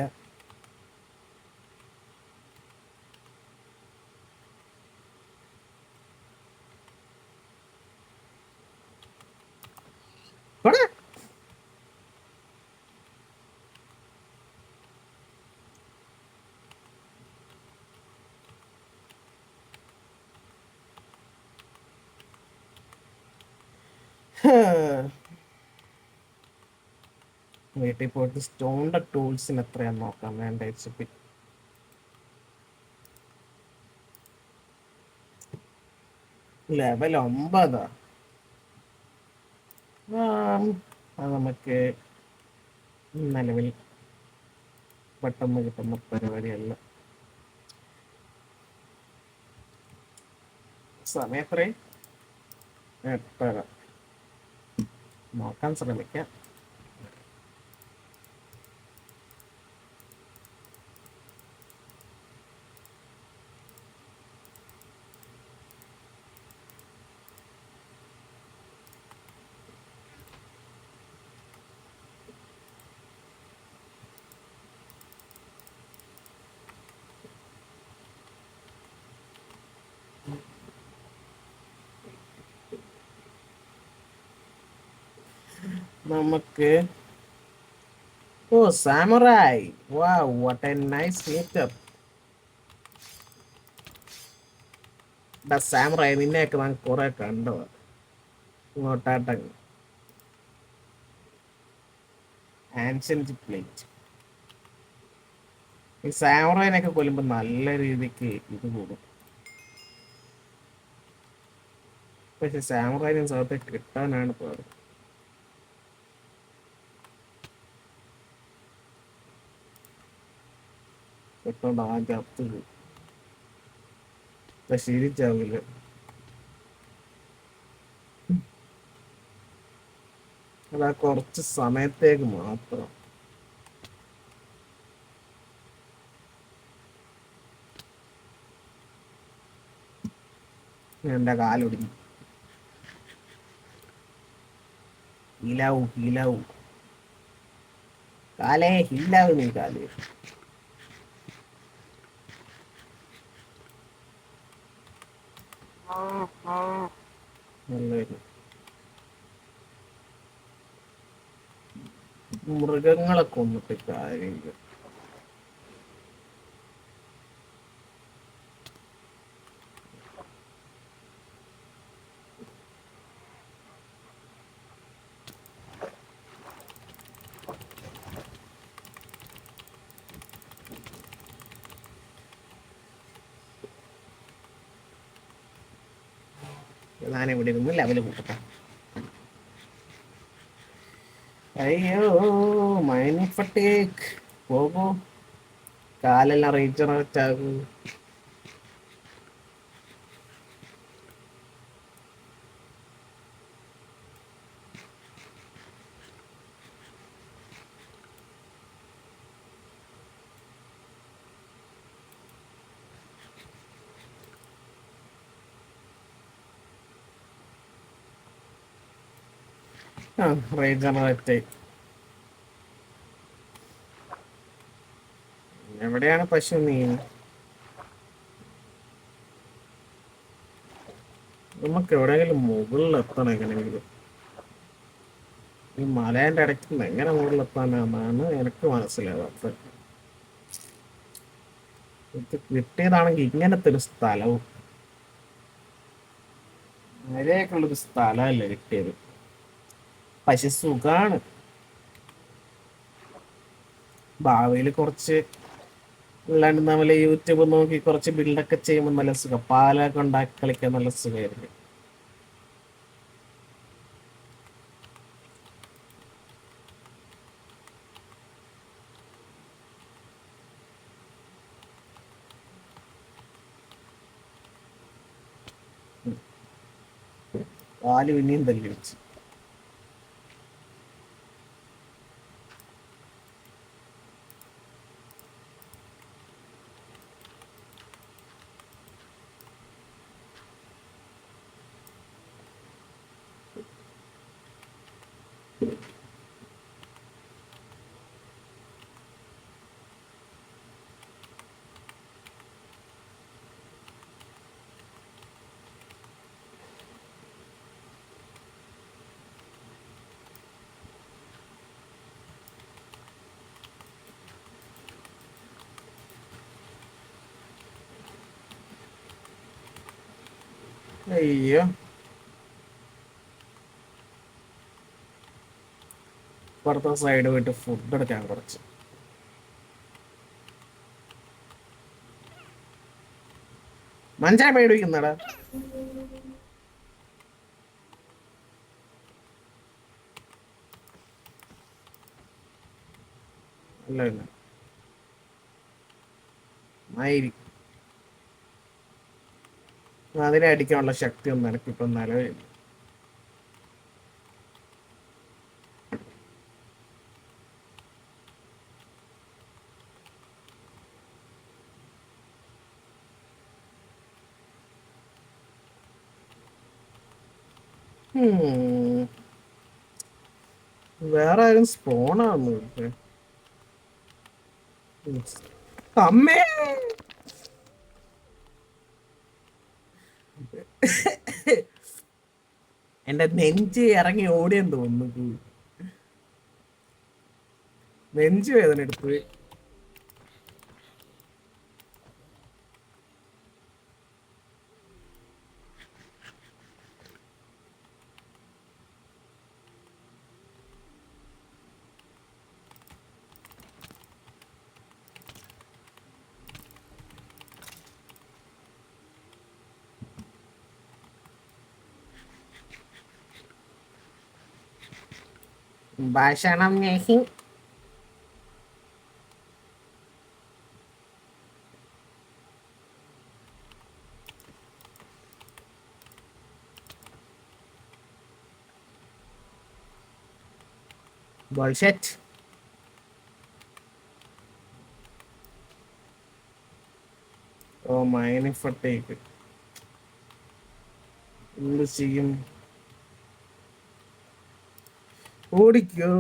വീട്ടിൽ പോയിട്ട് സ്റ്റോണിന്റെ ടൂൾസിന് എത്രയാന്ന് നോക്കാം. വേണ്ട HP ലെവൽ 9. അത് നമുക്ക് നിലവിൽ പെട്ടെന്ന് കിട്ടുന്ന പരിപാടിയല്ല. സമയം എത്രയും 8:30. നോക്കാൻ ശ്രമിക്കാം. നമുക്ക് സാമുറായി. വാവ്, വാട്ട് എ നൈസ് മീറ്റപ്പ്. സാമുറായി, നിന്നെയൊക്കെ ഞാൻ കുറെ കണ്ടു. ഇങ്ങോട്ടാട്ടങ്ങ് ആൻഷ്യന്റ് പ്ലേറ്റ്. ഈ സാമുറായിനൊക്കെ കൊല്ലുമ്പോ നല്ല രീതിക്ക് ഇത് കൂടും. പക്ഷെ സാമുറായിനും സ്ഥലത്ത് കിട്ടാനാണ് പാട്. കിട്ടോണ്ട് ആദ്യം അത്ത് ശീലിച്ചാവില്ല. അതാ കുറച്ച് സമയത്തേക്ക് മാത്രം. എന്റെ കാലൊടിഞ്ഞു. ഹീലാവൂ കാലേ, ഹീലാവൂ നീ കാലേ. മൃഗങ്ങളെ കൊന്നിട്ട് കാര്യമില്ല. ഞാനിവിടെ ഇരുന്ന് ലെവല് കൂട്ടട്ടെ. അയ്യോ, മൈനിങ് ഫട്ടീഗ്. പോകൂ, കാലെല്ലാം റീജനറേറ്റ് ആകൂ. റീജനറേറ്റ്. എവിടെയാണ് പശു? നീ നമുക്ക് എവിടെയെങ്കിലും മുകളിൽ എത്തണം. എങ്ങനെയെങ്കിലും ഈ മലേന്റെ ഇടയ്ക്ക് എങ്ങനെ മുകളിലെത്താനാണ് എനിക്ക് മനസ്സിലാവാത്തത്. ഇത് കിട്ടിയതാണെങ്കിൽ ഇങ്ങനത്തെ ഒരു സ്ഥലവും മര്യാദക്കുള്ളൊരു സ്ഥലമല്ല കിട്ടിയത്. പക്ഷെ സുഖാണ്. ഭാവിയിൽ കുറച്ച് അല്ലാണ്ട് നമ്മള് യൂട്യൂബ് നോക്കി കുറച്ച് ബിൽഡൊക്കെ ചെയ്യുമ്പോൾ നല്ല സുഖം. പാലൊക്കെ ഉണ്ടാക്കി കളിക്കാൻ നല്ല സുഖമായിരിക്കും. പാല് പിന്നെയും തല്ലി വെച്ച്. അയ്യോ, അപ്പുറത്തെ സൈഡ് പോയിട്ട് ഫുഡ് എടുക്കാൻ കുറച്ച്. മഞ്ചാൻ മേടിക്കുന്നടാ. അല്ല ഇല്ല ആയിരി അതിനെ അടിക്കാനുള്ള ശക്തി ഒന്നും എനിക്കിപ്പം നിലവിലില്ല. വേറെ ആരും സ്പോണാന്ന് അമ്മേ. എന്റെ നെഞ്ച് ഇറങ്ങി ഓടിയെന്ന് തോന്നുന്നു. നെഞ്ച് വേദന എടുത്ത്. ഭക്ഷണം നെഹി. Bullshit. ഓ മൈനിങ് ഫട്ടേക്ക് എന്ത് ചെയ്യും? ഓടിക്കോ.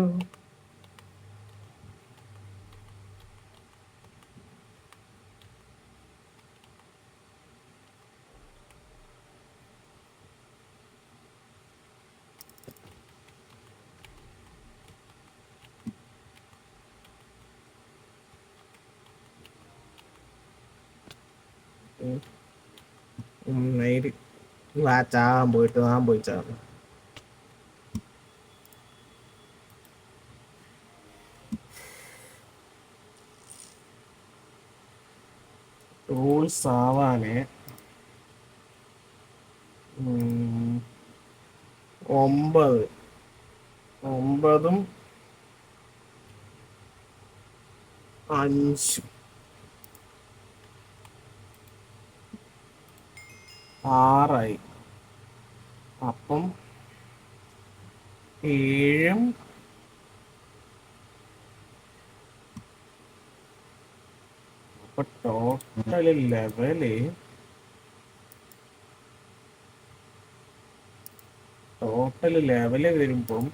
നേരി ചാകാൻ പോയിട്ട് ഞാൻ പോയി ചാകും. ടൂൾസ് ആവാന് 9 9ഉം 5 6 അപ്പം 7ഉം അപ്പൊ ടോട്ടല് ലെവല് വരുമ്പം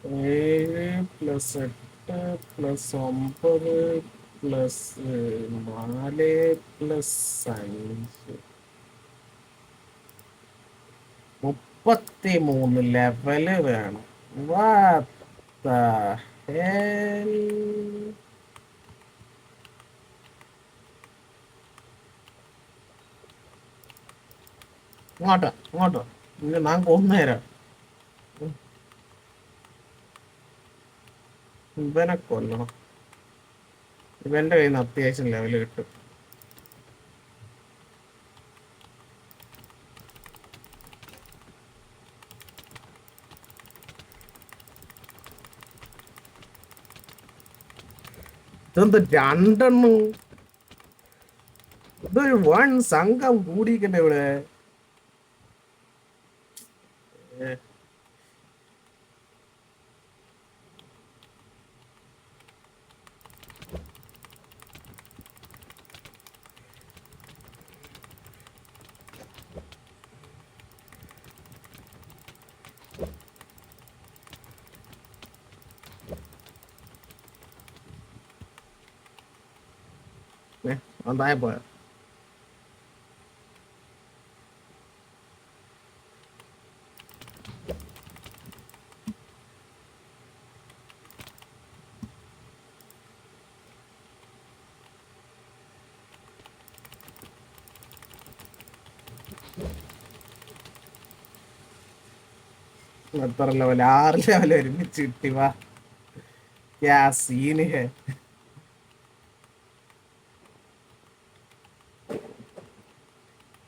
7+8+9+4+5 33 ലെവല് വേണം. What the hell? ഇങ്ങോട്ടോ ഞാൻ കൊന്നുതരാം. ഇവനെ കൊല്ലണം. ഇവന്റെ കയ്യിൽ നിന്ന് അത്യാവശ്യം ലെവല് കിട്ടും. ഇതെന്ത് 2 ഇതൊരു വൺ സംഘം കൂടിക്കണ്ടേ ഇവിടെ. അതായ പോയ എത്ര ലെവൽ? 6 ലെവൽ ഒരുമിച്ച് കിട്ടി. വാ, ക്യാ സീന് ഹെ.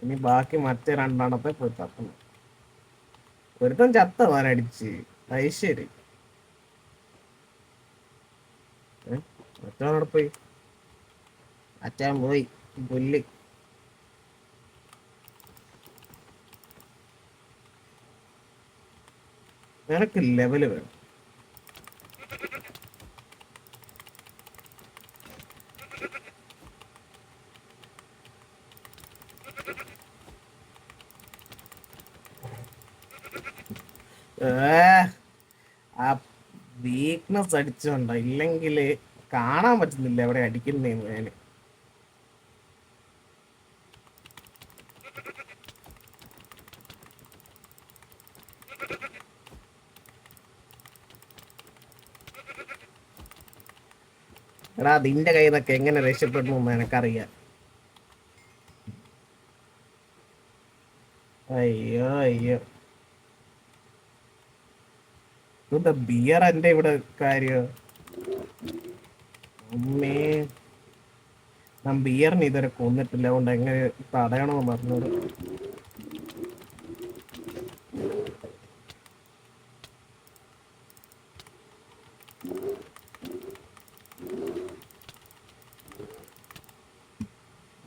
ഇനി ബാക്കി മറ്റേ രണ്ടെണ്ണത്തെ പോയി തപ്പണം. ഒരുത്തൻ ചത്ത വാനടിച്ച്. ഐശ്വര്യ മറ്റവനോടെ പോയി. അച്ഛൻ പോയി പുല്ല്. നിനക്ക് ലെവല് വേണം. ആ വീക്ക്നെസ് അടിച്ചോണ്ട, ഇല്ലെങ്കിൽ കാണാൻ പറ്റുന്നില്ല എവിടെ അടിക്കുന്നേന്ന്. ഞാന് എടാ നിന്റെ കയ്യിൽ നിന്നൊക്കെ എങ്ങനെ രക്ഷപ്പെടണമെന്ന് എനക്കറിയാം. അയ്യോ അയ്യോ, എന്താ ബിയർ എന്റെ ഇവിടെ കാര്യം? അമ്മേ, ഞാൻ ബിയറിന് ഇതുവരെ കൊന്നിട്ടില്ല. അതുകൊണ്ട് എങ്ങനെ തടയണമെന്ന് പറഞ്ഞത്.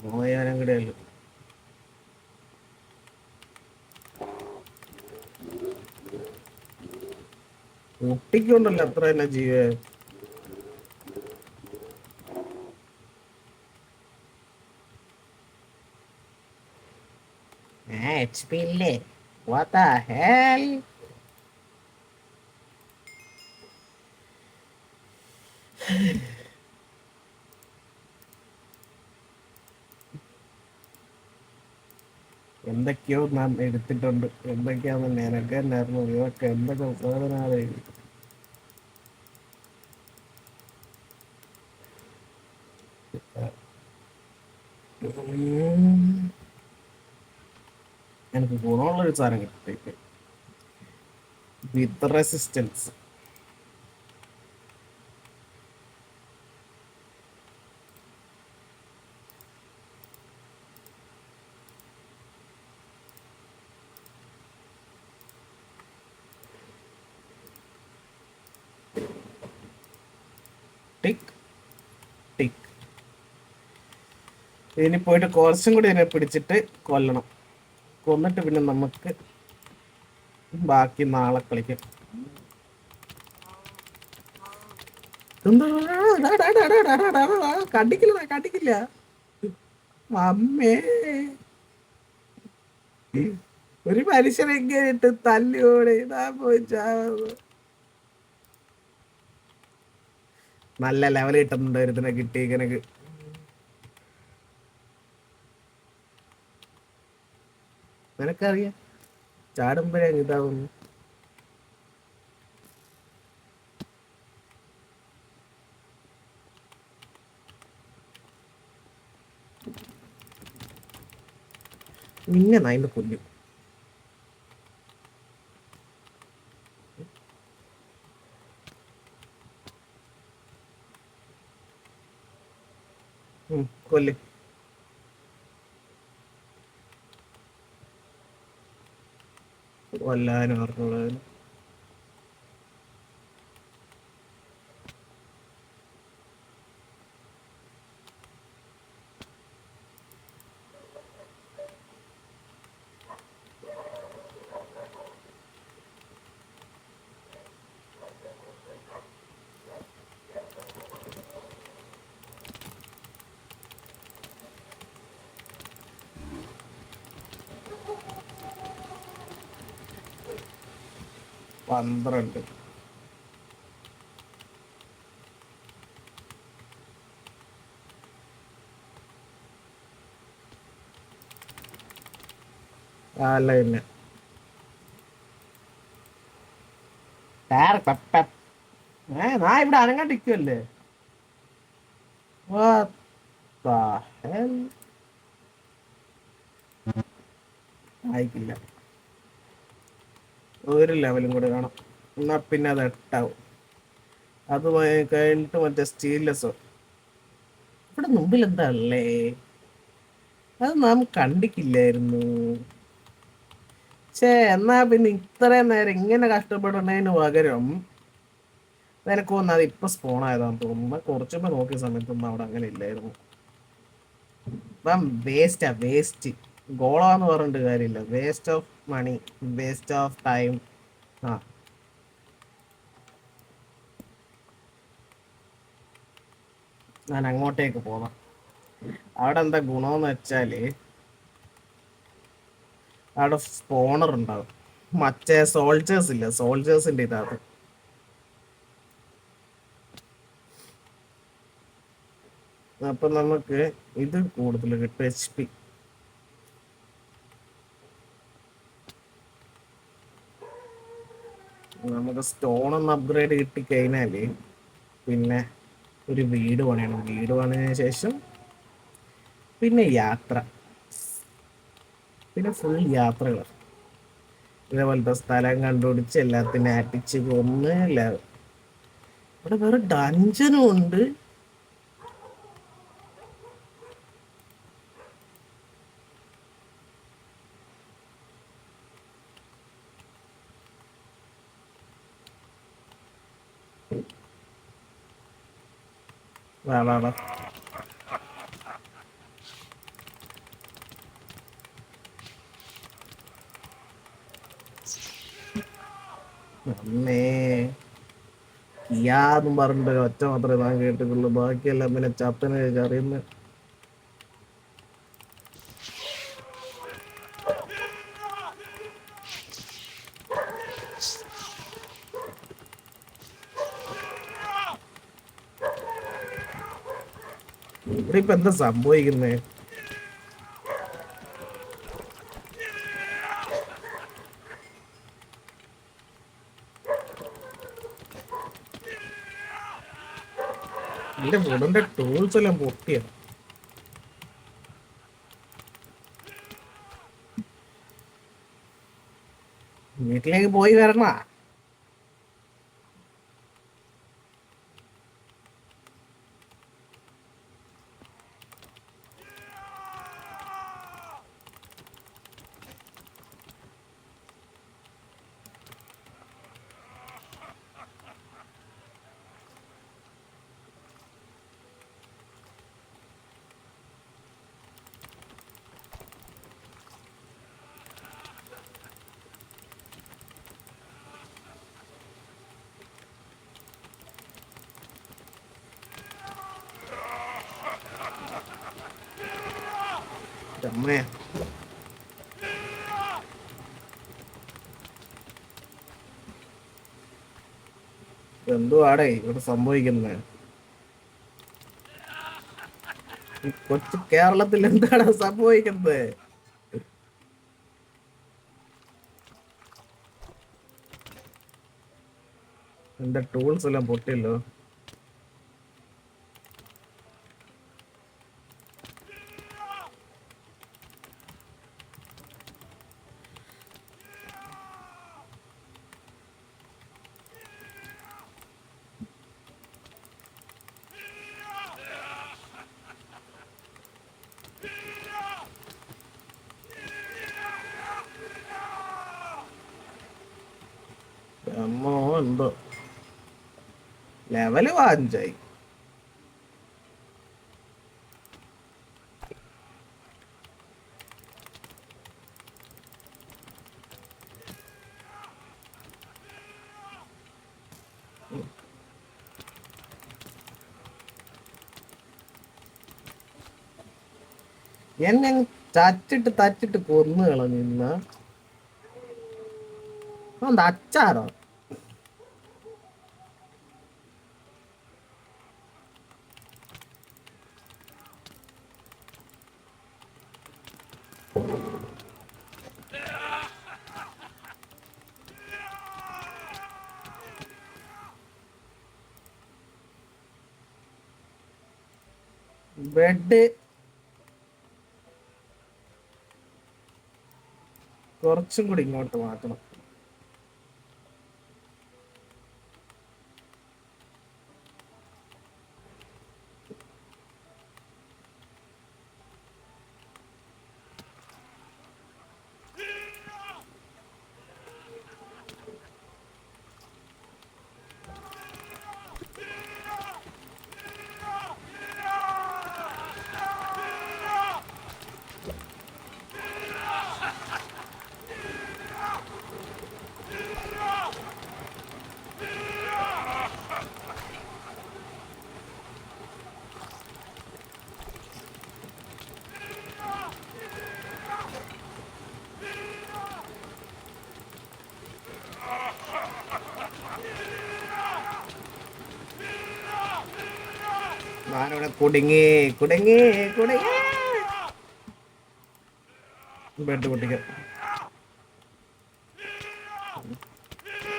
മോയാനും കൂടെ അല്ല. കുട്ടിക്കൊണ്ടല്ലോ അത്ര തന്നെ ജീവ. HP ഇല്ലേ? What the hell? എന്തൊക്കെയോ നാം എടുത്തിട്ടുണ്ട്. എന്തൊക്കെയാന്ന് എനക്ക് തന്നെ അറിഞ്ഞു. ഇതൊക്കെ എന്തൊക്കെ സാധനമാണ്. എനിക്ക് ഗുണമുള്ളൊരു സാധനം കിട്ടിയിട്ട് വിത്ത് റെസിസ്റ്റൻസ്. ടിക് ടിക്. ഇനി പോയിട്ട് കുറച്ചും കൂടി ഇതിനെ പിടിച്ചിട്ട് കൊല്ലണം. കൊന്നിട്ട് പിന്നെ നമുക്ക് ബാക്കി നാളെ കളിക്കാം. കടിക്കില്ല കടിക്കില്ല. അമ്മേ, ഒരു മനുഷ്യനെങ്ങനെ ഇട്ട് തല്ലിയോടെ ഇതാ പോയിച്ചാ. നല്ല ലെവൽ കിട്ടുന്നുണ്ട് ഒരുത്തിനെ കിട്ടിയേക്ക്. നിനക്കറിയാം ചാടുമ്പോഴേ ഇതാവുന്നു. നിന്നെ നായിന്റെ കൊല്ലും. കൊല്ല്. കൊല്ലാനും അറിഞ്ഞുള്ളത്. പന്ത്രണ്ട്. അല്ല പിന്നെ ഞാൻ ഇവിടെ അനങ്ങാണ്ടിരിക്കുവല്ലേ. ആയിക്കില്ല. ഒരു ലെവലും കൂടെ വേണം. എന്നാ പിന്നെ അത് 8 അത് കഴിഞ്ഞിട്ട് മറ്റേ സ്റ്റീൽലെസ്സോ ഇവിടെ മുമ്പിൽ എന്താ ഉള്ളേ? അത് നാം കണ്ടിക്കില്ലായിരുന്നു. എന്നാ പിന്നെ ഇത്രയും നേരം ഇങ്ങനെ കഷ്ടപ്പെടുന്നതിന് പകരം നിനക്ക് തോന്നുന്നു അത് ഇപ്പൊ സ്പോൺ ആയതാന്ന് തോന്നുന്നു. കുറച്ചുമ്പോ നോക്കിയ സമയത്തൊന്നും അവിടെ അങ്ങനെ ഇല്ലായിരുന്നു. ഇപ്പം വേസ്റ്റ് ഗോളാന്ന് പറഞ്ഞിട്ട് കാര്യമില്ല. Waste of money, waste of time. ആ ഞാൻ അങ്ങോട്ടേക്ക് പോകാം. അവിടെ എന്താ ഗുണമെന്ന് വെച്ചാല് അവിടെ സ്പോണർ ഉണ്ടാവും. മറ്റേ സോൾജേഴ്സ് ഇല്ല, സോൾജേഴ്സിന്റെ ഇതാണ്. അപ്പൊ നമുക്ക് ഇത് കൂടുതൽ കിട്ടും, HP. നമുക്ക് സ്റ്റോൺ ഒന്ന് അപ്ഗ്രേഡ് കിട്ടിക്കഴിഞ്ഞാല് പിന്നെ ഒരു വീട് പണിയണം. വീട് പണിയതിനു ശേഷം പിന്നെ യാത്ര, പിന്നെ ഫുൾ യാത്രകൾ. ഇതേപോലത്തെ സ്ഥലം കണ്ടുപിടിച്ച് എല്ലാത്തിനും അടിച്ച് കൊന്ന് ഇവിടെ വേറെ ഡഞ്ചനും ഉണ്ട്. വാ വാ വാ. അമ്മേ കിയാന്നും പറഞ്ഞിട്ട് ഒറ്റ മാത്രമേ ഞാൻ കേട്ടിട്ടുള്ളൂ. ബാക്കിയെല്ലാം പിന്നെ ചത്തനെ അറിയുന്ന. ഇവിടെ ഇപ്പൊ എന്താ സംഭവിക്കുന്നേ? എന്റെ വുഡന്റെ ടൂൾസ് എല്ലാം പൊട്ടിയ. വീട്ടിലേക്ക് പോയി വരണ. അമ്മേ എന്തുവാടേ ഇവിടെ സംഭവിക്കുന്നത്? ഈ കൊച്ചു കേരളത്തിൽ എന്താണ് സംഭവിക്കുന്നത്? എന്റെ ടൂൾസ് എല്ലാം പൊട്ടിയല്ലോ. അമ്മോ എന്തോ ലെവല് 5 എന്നെ തച്ചിട്ട് കൊന്നു കളഞ്ഞ. എന്താ അച്ചാറോ? ബെഡ് കുറച്ചും കൂടി ഇങ്ങോട്ട് മാറ്റണം. ഞാനിവിടെ കുടുങ്ങി കുടുങ്ങി കുടുങ്ങി. ബെഡ് പൊട്ടിക്കാം.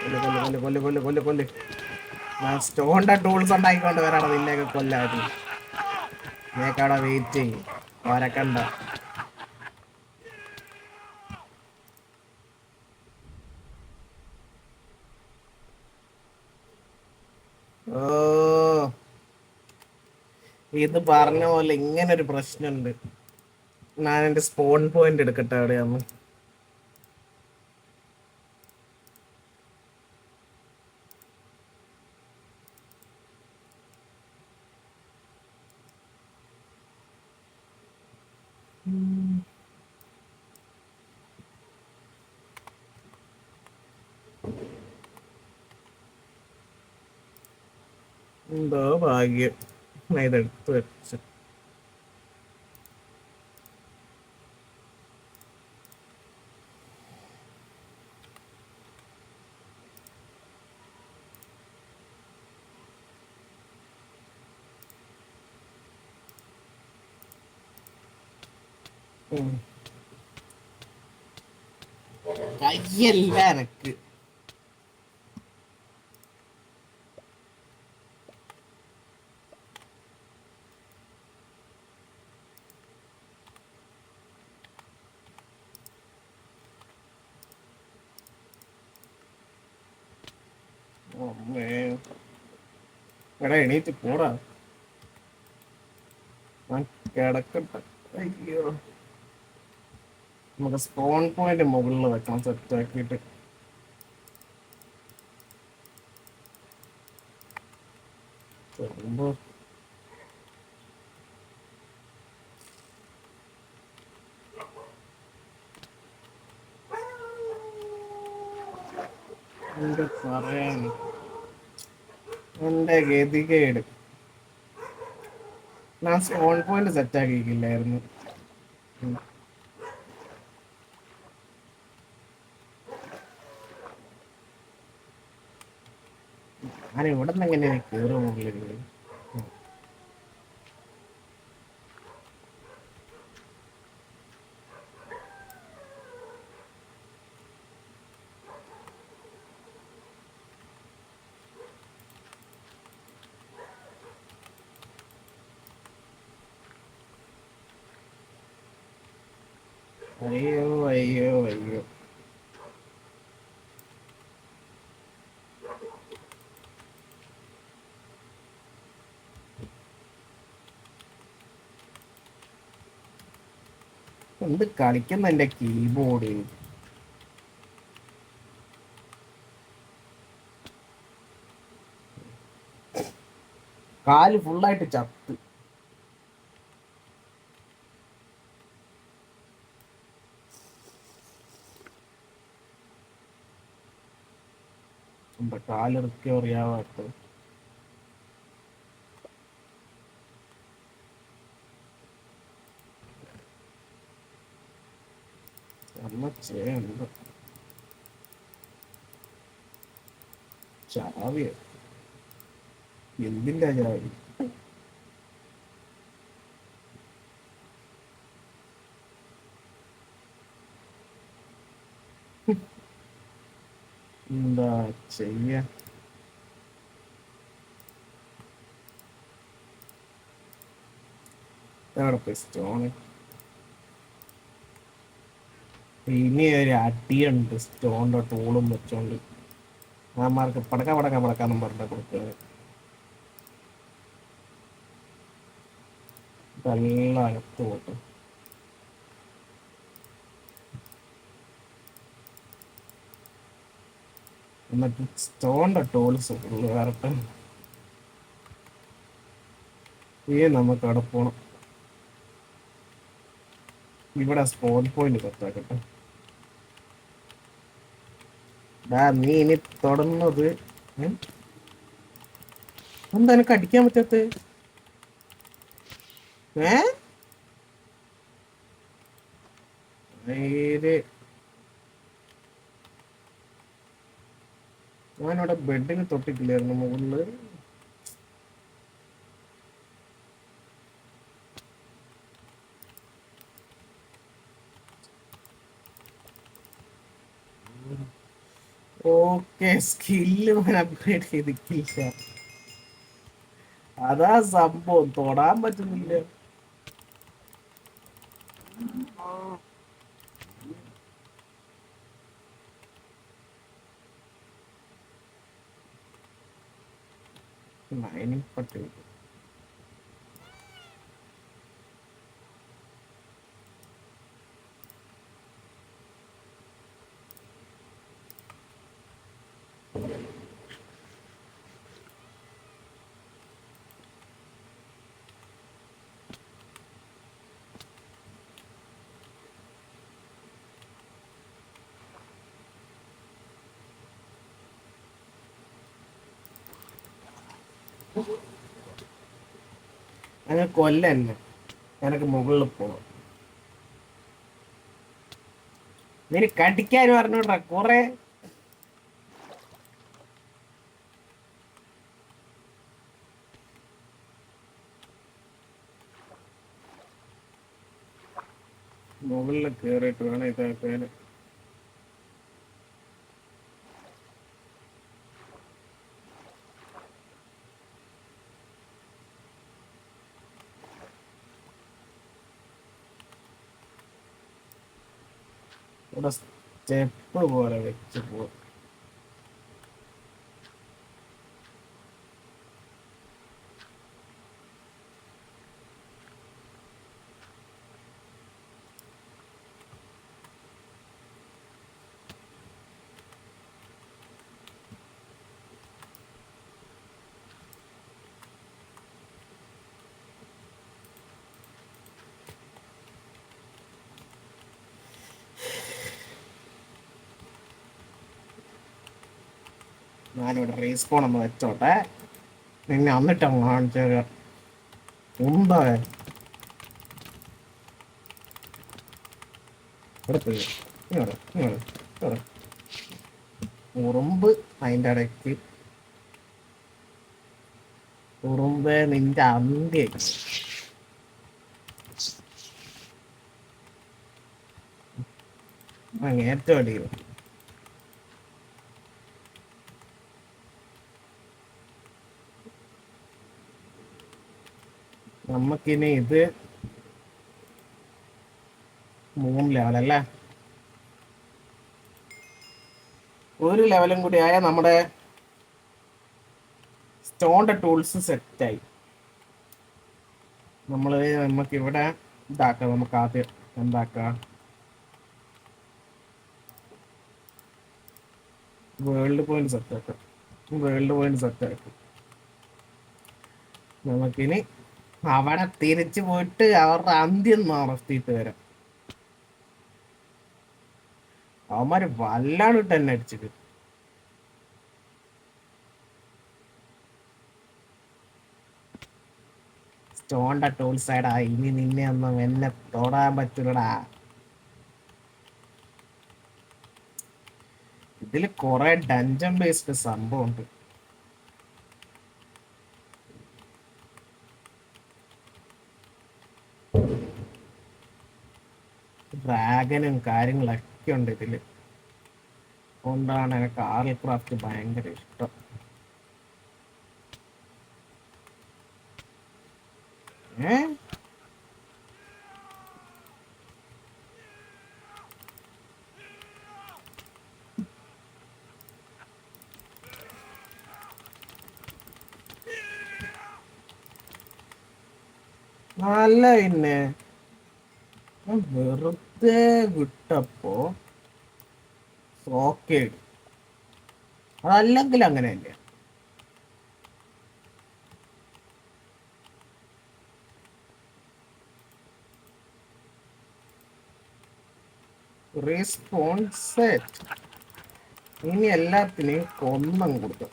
കൊല്ല് കൊല്ല് കൊല്ല് കൊല്ല് കൊല്ല് കൊല്ല്. ഞാൻ സ്റ്റോണിന്റെ ടൂൾസ് ഉണ്ടാക്കിക്കൊണ്ട് വരാണ് നിന്നെയൊക്കെ കൊല്ലാതി. നീയൊക്കെ അവിടെ വെയിറ്റ് ചെയ്യും. ഓരക്കണ്ട. ഓ, ഇത് പറഞ്ഞ പോലെ ഇങ്ങനൊരു പ്രശ്നമുണ്ട്. ഞാൻ എന്റെ സ്പോൺ പോയിന്റ് എടുക്കട്ടെ എവിടെയാന്ന്. എന്തോ ഭാഗ്യം ഞാൻ ഇതെടുത്ത് വെച്ചു. കയ്യല്ല എനക്ക്. എടാ എണീറ്റ് പോടാ. ഞാൻ കിടക്കട്ടെ. അയ്യോ, നമുക്ക് സ്പോൺ പോയിന്റ് മുകളിൽ വെക്കാം സെറ്റ് ആക്കിയിട്ട്. ചെറുമ്പോ എന്താ പറയാൻ, എന്റെ ഗതികേട്. ഞാൻ സ്പോൺ പോയിന്റ് സെറ്റ് ആക്കിയില്ലായിരുന്നു. ഞാൻ ഇവിടെ നിന്ന് എങ്ങനെ കയറി മുകളിൽ. അയ്യോ അയ്യോ അയ്യോ. എന്ത് കളിക്കുന്ന എന്റെ കീബോർഡ്. കാല് ഫുള്ളായിട്ട് ചത്ത്. കാല് റിക്കവർ ചെയ്യാത്ത ചാവിയ എന്തില്ല ചാവി. എന്താ ചെയ്യ. എവിടെ പോയി സ്റ്റോണ്. ഇനി ഒരു അടിയുണ്ട് സ്റ്റോണിന്റെ ടൂളും വെച്ചോണ്ട്. ആമാർക്ക് പടക്ക പടക്ക പടക്കാന്നും പറഞ്ഞ കൊടുക്കുക. നല്ല അകത്ത് പോട്ടെ. എന്നിട്ട് സ്റ്റോണിന്റെ ടൂൾസ് ഫുള്ള് വരട്ടെ. നമുക്ക് അവിടെ പോണം. ഇവിടെ സ്പോൺ പോയിന്റ് കത്താക്കട്ടെ. നീ ഇനി തുടർന്നത് എന്താ എനിക്ക് അടിക്കാൻ പറ്റാത്ത? ഞാനിവിടെ ബെഡിന് തൊട്ടിട്ടില്ലായിരുന്നു മുകളില്. ഓക്കെ, സ്കില്ല് അപ്ഗ്രേഡ് ചെയ്തിട്ടില്ല. അതാ സംഭവം, തൊടാൻ പറ്റുന്നില്ല. മൈനിങ് പട്ടി അങ്ങനെ കൊല്ലന്നെ. എനക്ക് മുകളിൽ പോണം. നിന് കടിക്കാൻ പറഞ്ഞോടാ കൊറേ. മുകളിൽ കേറിയിട്ട് വേണം ഇതാക്കാൻ. ഇവിടെ സ്റ്റെപ്പ് പോലെ വെച്ച് പോകും. ഞാനിവിടെ റീസ്പോൺ ഒന്ന് വെച്ചോട്ടെ. നിന്നെ എന്നിട്ട് അങ്ങ് കാണിച്ചത് ഉണ്ടോ എടുത്ത് ഇങ്ങോട്ട് ഉറുമ്പ് അതിൻ്റെ ഇടയ്ക്ക്. ഉറുമ്പ് നിന്റെ അന്ത്യ ഏറ്റവും അടിക്കും. നമുക്കിനി ഇത് 3 ലെവലല്ലേ. ഒരു ലെവലും കൂടി ആയ നമ്മുടെ സ്റ്റോണിന്റെ ടൂൾസ് സെറ്റായി. നമുക്കിവിടെ ഇതാക്കാം. നമുക്ക് ആദ്യം എന്താക്കാം, വേൾഡ് പോയിന്റ് സെറ്റാക്കാം. വേൾഡ് പോയിന്റ് സെറ്റാക്കും. നമുക്കിനി അവിടെ തിരിച്ചു പോയിട്ട് അവരുടെ അന്ത്യം നടത്തിയിട്ട് വരാം. അവന്മാര് വല്ലാണ്ട് തന്നെ അടിച്ചത്. സ്റ്റോണിന്റെ ടൂൾ സൈഡാ. ഇനി നിന്നെ ഒന്നും എന്നെ തൊടാൻ പറ്റൂലടാ. ഇതില് കൊറേ ഡഞ്ചൻ ബേസ്ഡ് സംഭവം ഉണ്ട്. ഡ്രാഗനും കാര്യങ്ങളൊക്കെ ഉണ്ട് ഇതില്. അതുകൊണ്ടാണ് എനിക്ക് ആർൽ ക്രാഫ്റ്റ് ഭയങ്കര ഇഷ്ടം. ഏ നല്ല പിന്നെ വെറുതെ വിട്ടപ്പോ സോക്കേട്. അതല്ലെങ്കിൽ അങ്ങനെ തന്നെ. Response set. ഇനി എല്ലാത്തിനെയും കൊന്നം കൊടുത്തു.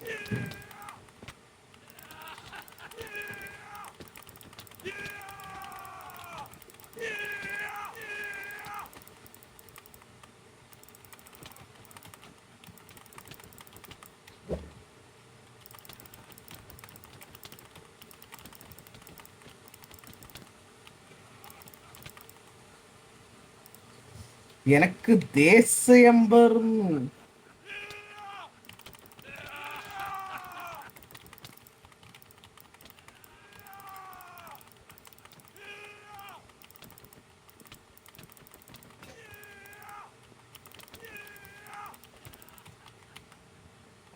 எனக்கு தேசியம்பர்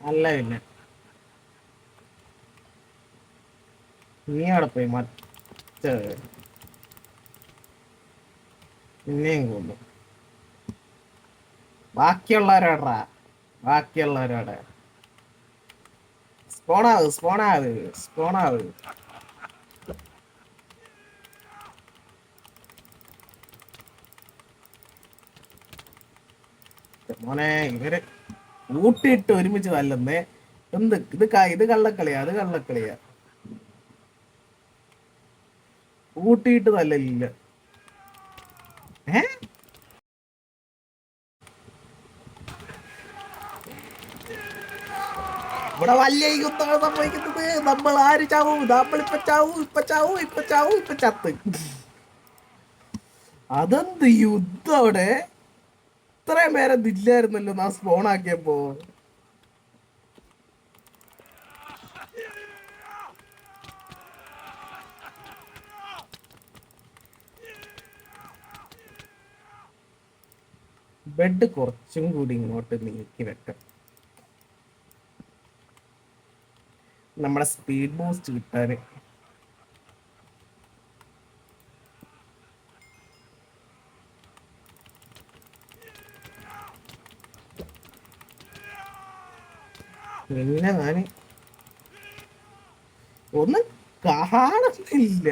അല്ല പിന്നെ നീ അവിടെ പോയി മറ്റേ പിന്നെയും കൊന്നു. ബാക്കിയുള്ളവരോടാ, ബാക്കിയുള്ളവരോടെ സ്പോണാവ് സ്പോണാവ് സ്പോണാവ്. മോനെ ഇവര് കൂട്ടിയിട്ട് ഒരുമിച്ച് തല്ലുന്നേ. എന്ത് ഇത് കള്ളക്കളിയാ, അത് കള്ളക്കളിയാ. കൂട്ടിയിട്ട് തല്ലില്ല. ഏ ഇവിടെ വലിയ യുദ്ധങ്ങൾ സംഭവിക്കുന്നത്. നമ്മൾ ആര് ചാവും? നമ്മളിപ്പ ചാവും, ഇപ്പൊ ചാവും, ഇപ്പൊ ചാവും, ഇപ്പൊ ചത്ത്. അതെന്ത് യുദ്ധം അവിടെ! ഇത്രയും പേരെ ഇല്ലായിരുന്നല്ലോ നാ സ്പോൺ ആക്കിയപ്പോ. ബെഡ് കുറച്ചും കൂടി ഇങ്ങോട്ട് നീക്കി വെക്കാം, നമ്മുടെ സ്പീഡ് ബൂസ്റ്റ് കിട്ടാന്. പിന്നെ ഞാന് ഒന്നും കാണുന്നില്ല.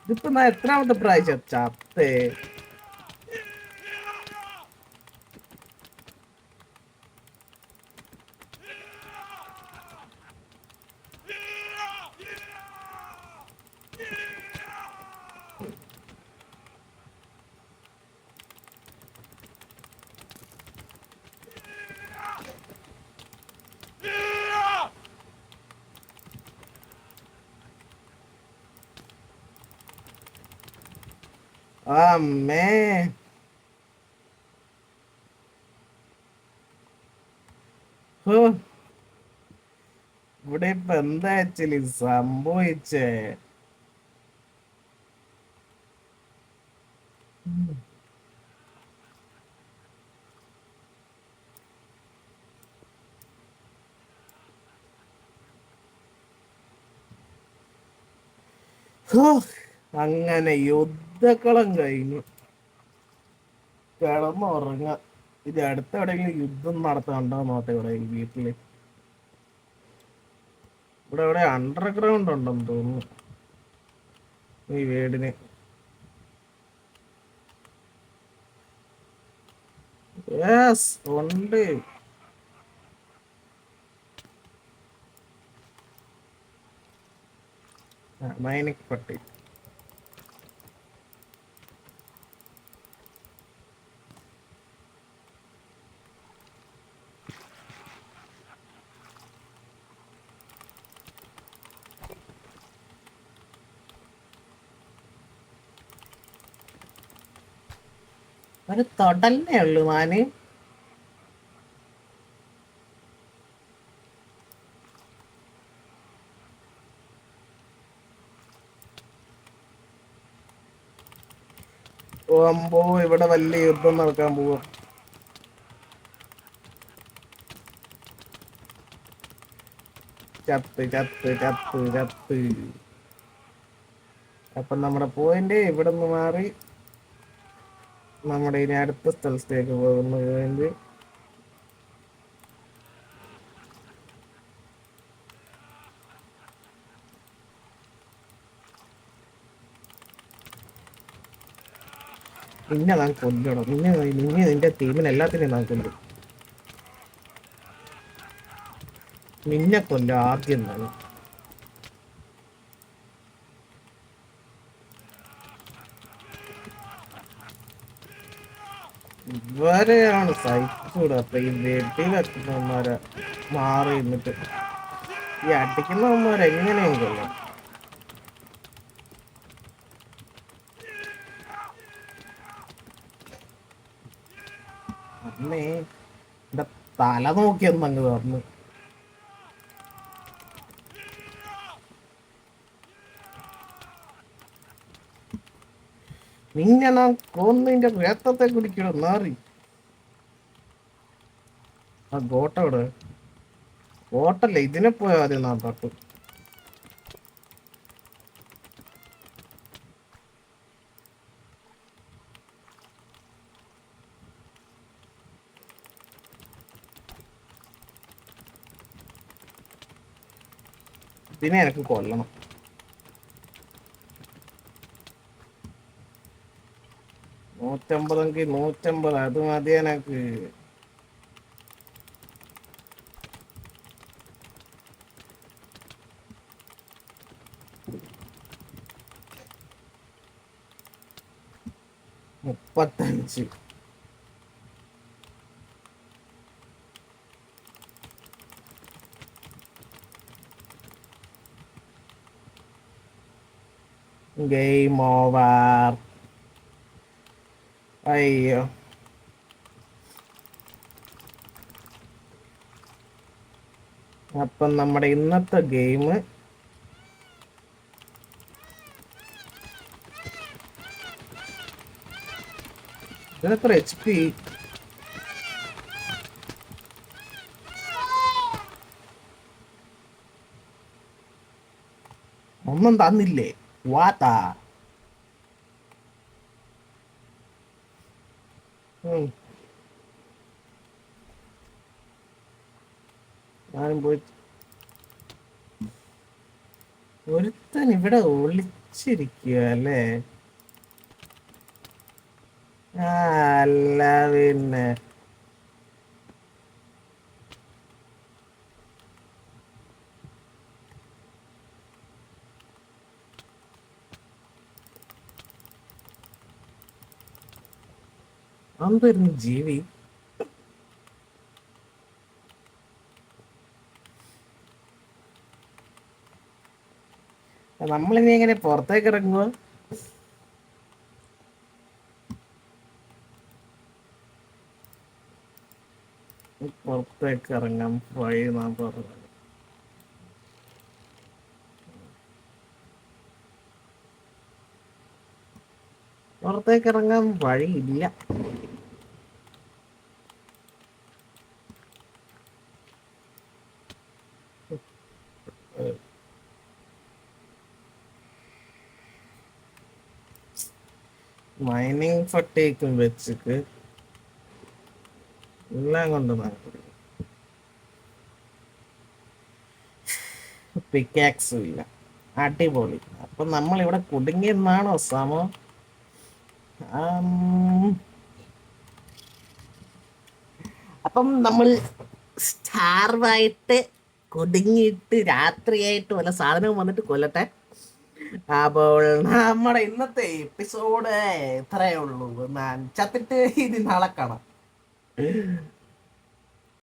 ഇതിപ്പോ ഞാൻ എത്രാമത്തെ പ്രാവശ്യം ചത്തേ? അമ്മേ, ഹോ, ഇവിടെ ഇപ്പൊ എന്താ ആക്ച്വലി സംഭവിച്ചേ? ഹോ, അങ്ങനെ യുദ്ധക്കളം കഴിഞ്ഞു, കിടന്നുറങ്ങ. ഇത് അടുത്ത എവിടെയെങ്കിലും യുദ്ധം നടത്താണ്ടോ നോട്ടെ. ഇവിടെ ഈ വീട്ടില് ഇവിടെ എവിടെ അണ്ടർഗ്രൗണ്ട് ഉണ്ടെന്ന് തോന്നുന്നു ഈ വീടിന്. യെസ് ഉണ്ട്. മൈനിക് പട്ടി. ഒരു തൊടല്ലേ ഉള്ളു മാന്. പോകുമ്പോ ഇവിടെ വലിയ യുദ്ധം നടക്കാൻ പോവാ. ചത്ത് ചത്ത് ചത്ത് ചത്ത്. അപ്പൊ നമ്മുടെ പോയിന്റ് ഇവിടെ നിന്ന് മാറി നമ്മുടെ ഇനി അടുത്ത സ്ഥലത്തേക്ക് പോകുന്ന പോയിന്റ്. നിന്നെ ഞാൻ കൊല്ലണം. നിന്റെ ടീമിന് എല്ലാത്തിനെയും ഞാൻ കൊല്ലും. നിന്നെ കൊല്ലും ആദ്യം തന്നെ. ഇവരെയാണ് സഹിച്ചൂടെ. അപ്പൊ ഈ വെട്ടി വെക്കുന്നവന്മാരെ മാറി നിന്നിട്ട് ഈ അടിക്കുന്നവന്മാരെ എങ്ങനെയും കൊല്ലും. അമ്മേ, എന്റെ തല നോക്കിയൊന്നും അങ്ങ് തന്നു. നിന്നെ ഞാൻ കൊന്നിന്റെ രക്തത്തെ കുടിക്കണം നാറി. ആ ഗോട്ടവിടെ ഗോട്ടല്ലേ ഇതിനെ പോയാ ആദ്യം നാട്ടോട്ട്. ഇതിനെ എനിക്ക് കൊല്ലണം. 150 150 അത് മതി എനക്ക്. മുപ്പത്തഞ്ച് ഗെയിം ഓവർ. അയ്യോ അപ്പം നമ്മുടെ ഇന്നത്തെ ഗെയിം ഇതിനെത്ര HP? ഒന്നും തന്നില്ലേ? വാത്താ ഞാനും പോയി. ഒരുത്തൻ ഇവിടെ ഒളിച്ചിരിക്കുക അല്ലേ? അല്ല പിന്നെ അന്തൊരു ജീവി. നമ്മളിനി എങ്ങനെ പുറത്തേക്ക് ഇറങ്ങുക? പുറത്തേക്ക് ഇറങ്ങാൻ വഴി നാം പറഞ്ഞു. പുറത്തേക്ക് ഇറങ്ങാൻ വഴിയില്ല. മൈനിങ് ഫട്ടേക്കും വെച്ചിട്ട് എല്ലാം കൊണ്ട് പിക്കാക്സും ഇല്ല. അടിപൊളി. അപ്പൊ നമ്മൾ ഇവിടെ കുടുങ്ങിയെന്നാണോ സമോ? അപ്പം നമ്മൾ സ്റ്റാർവായിട്ട് കുടുങ്ങിയിട്ട് രാത്രിയായിട്ട് വല്ല സാധനവും വന്നിട്ട് കൊല്ലട്ടെ. അപ്പോൾ നമ്മുടെ ഇന്നത്തെ എപ്പിസോഡ് ഇത്രയേ ഉള്ളൂ. ഞാൻ ചത്തിട്ട് ഇനി നാളെ കാണാം.